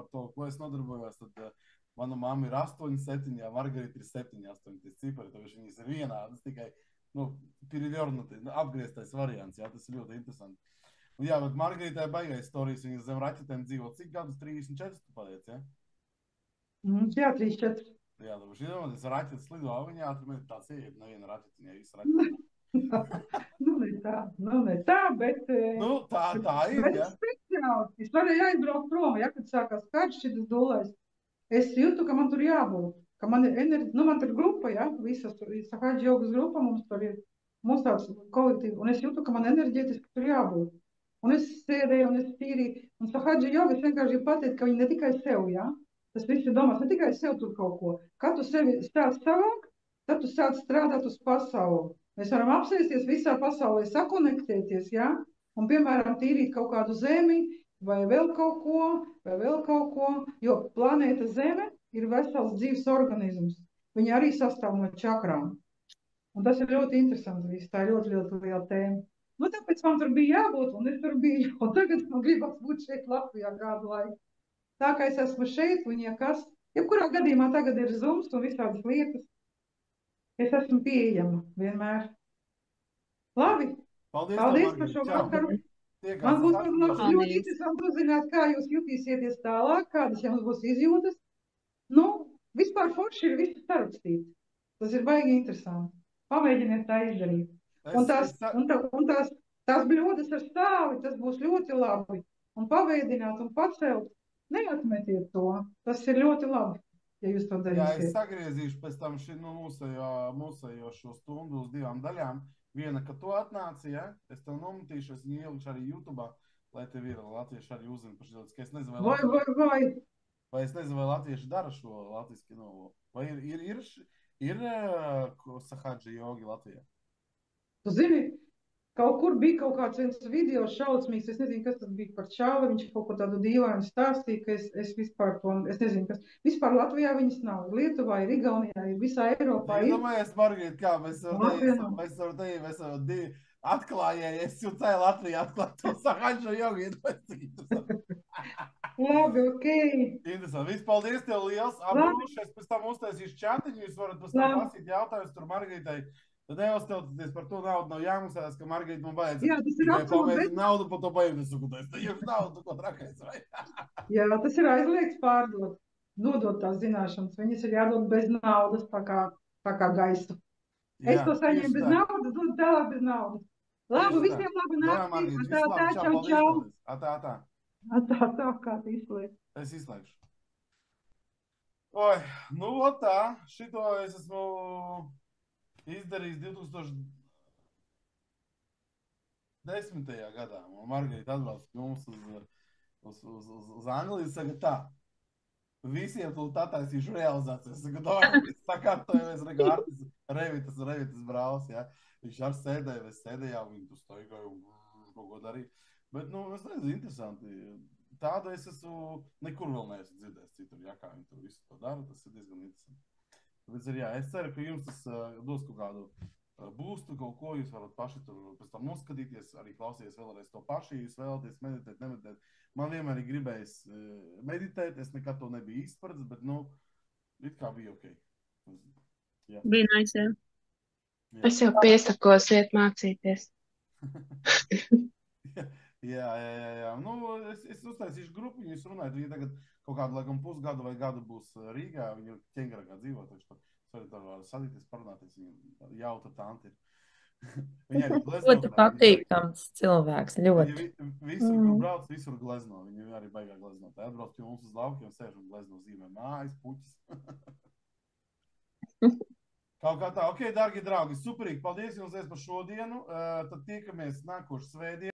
to, ko es nodarbojos, tad mana mamma ir 8, 7, jā, Margarita ir 7, 8. Tas cipari, tāpēc viņas ir vienādas, tikai, apgrieztais variants, jā, tas ir ļoti interesanti. Un jā, bet Margaritai baigais storijas, viņas zem raķetēm dzīvo. Cik gadus? 34 tu paliec, jā? Jā, 34. Jā, tāpēc iedomāties, raķetes lido, viņa ātri tāds ieiet, neviena raķetiņā, visu raķetiņā. Ne tā, bet... tā ir, jā. Speciāli. Es varēju aizbraukt prom, ja, kad sākās karš šitas dulais. Es jūtu, ka man tur jābūt, ka man ir enerģija, man tur grupa, ja, visas tur ir Sahaģa jogas grupa, mums tur ir tāds kolektīvi, un es jūtu, ka man enerģētiski tur jābūt. Un es sēdēju, un es tīrīju, un Sahaģa joga, es vienkārši pateicu, ka viņi ne tikai sev, ja, tas viss ir domās, ne tikai sev tur kaut ko. Kad tu sevi stāc savāk, tad tu sāc strādāt uz pasauli. Mēs varam apsēsties visā pasaulē, sakonektēties, ja, un, piemēram, tīrīt kaut kādu zemi, vai vēl kaut ko, jo planēta Zeme ir vesels dzīves organisms. Viņa arī sastāv no čakrām. Un tas ir ļoti interesanti viss, tā ir ļoti, ļoti liela tēma. Nu, tāpēc man tur bija jābūt, un es tur biju, un tagad man gribas būt šeit Latvijā kādu laiku. Tā kā es esmu šeit, un jebkurā gadījumā tagad ir Zooms un visādas lietas, es esmu pieejama vienmēr. Labi, paldies par šo vakaru. Man būs ļoti interesanti uzzināt, kā jūs jutīsieties tālāk, kādas jums būs izjūtas. Nu, vispār forši ir visu sarakstīts. Tas ir baigi interesanti. Pamēģiniet tā izdarīt. Un tās bļodas ar stāvi, tas būs ļoti labi. Un pavēdināt un pacelt, neatmetiet to. Tas ir ļoti labi, ja jūs to darīsiet. Jā, es sagriezīšu pēc tam mūsējo šo stundu uz 2 daļām. Viena, ka tu atnāci, ja? Es tev nomatīšu, es viņu ielikšu arī YouTube'ā, lai tev ir latvieši arī uzzina par šo, ka es nezinu, vai es nezinu, vai latvieši dara šo latviski, vai ir Sahaģa jogi Latvijā? Tu zini, kaut kur bija kaut kāds viens video šaucmīgs, es nezinu, kas tas bija par čāli, viņš kaut ko tādu dīvainu stāstīja, ka es vispār to, es nezinu, kas, vispār Latvijā viņas nav, Lietuvā ir, Igaunijā ir, visā Eiropā ir. Domājies, Margarita, kā mēs ar atklājējies, un cēl Latvijā atklāt to sahaņšo jogu. Labi, ok. Interesanti. Viss, paldies tev liels. Apbrūši, es pēc tam uztaisīšu čatiņu, jūs varat pēc tam Labi. lasīt jautājumus tur Margaritai. Tad neuzstāties par to naudu, nav jāmaksās, ka Margarita man vajadzētu. Jā, tas ir Tikai absolūti pamēģināt bez- naudu par to paimnes sukutais. Tad jums naudu, ko trakais, vai? Jā, tas ir aizliegts pārdot, nodot tās zināšanas. Viņas ir jādod bez naudas, tā kā gaisu. Es to saņēmu bez naudas, dod tālāk bez naudas. Labi, visiem labu Jā, nakti. Margarita, Atā, visu labi. Čau, čau, paldies čau. tev. Atā. Atā, kā tu izliek. Es izslēgšu. Oi, nu, tā. Šito es esmu izdarījis 2010. gadā. Un Margarita atbrauc pie mums uz Angliju, saka tā. Visiem tu taisīšu realizācijas. Saka, tā kā to jau es regu Artis Revitas brālis, jā. Viņš ar sēdēja, vai sēdējā, un viņi tu staigāja un kaut ko darīja. Bet, nu, es nezinu, interesanti. Tāda es esmu, nekur vēl neesmu dzirdējis citur, jā, kā viņi to visu to dara, tas ir diezgan interesanti. Tāpēc ir, jā, es ceru, ka jums tas dos kaut kādu boostu, kaut ko jūs varat paši tur pēc tam noskatīties, arī klausīties vēlreiz to paši, jūs vēlaties meditēt, nemeditēt. Man vienmēr ir gribējis meditēt, es nekad to nebiju izpratis, bet, nu, it kā bija ok. Jā. Bija nice, jā. Es jau piesakos iet mācīties. Jā. Nu, es uztaisīšu grupu, jūs runājat, viņi tagad kaut kādu, laikam, pusgadu vai gadu būs Rīgā, viņi ir Ķengaragā dzīvo, taču tur var sadīties, parunāties, viņa jauta tanti ir. Viņa arī glezno. Ļoti patīkams cilvēks, ļoti. Visur, kur brauc, visur glezno, viņi arī baigā glezno. Tā atbrauc pie mums uz laukiem, sēž un glezno zīmē mājas, puķis. Kaut kā tā, ok, dargi draugi, superīgi, paldies jums par šodienu, tad tiekamies nākošu svētdienu.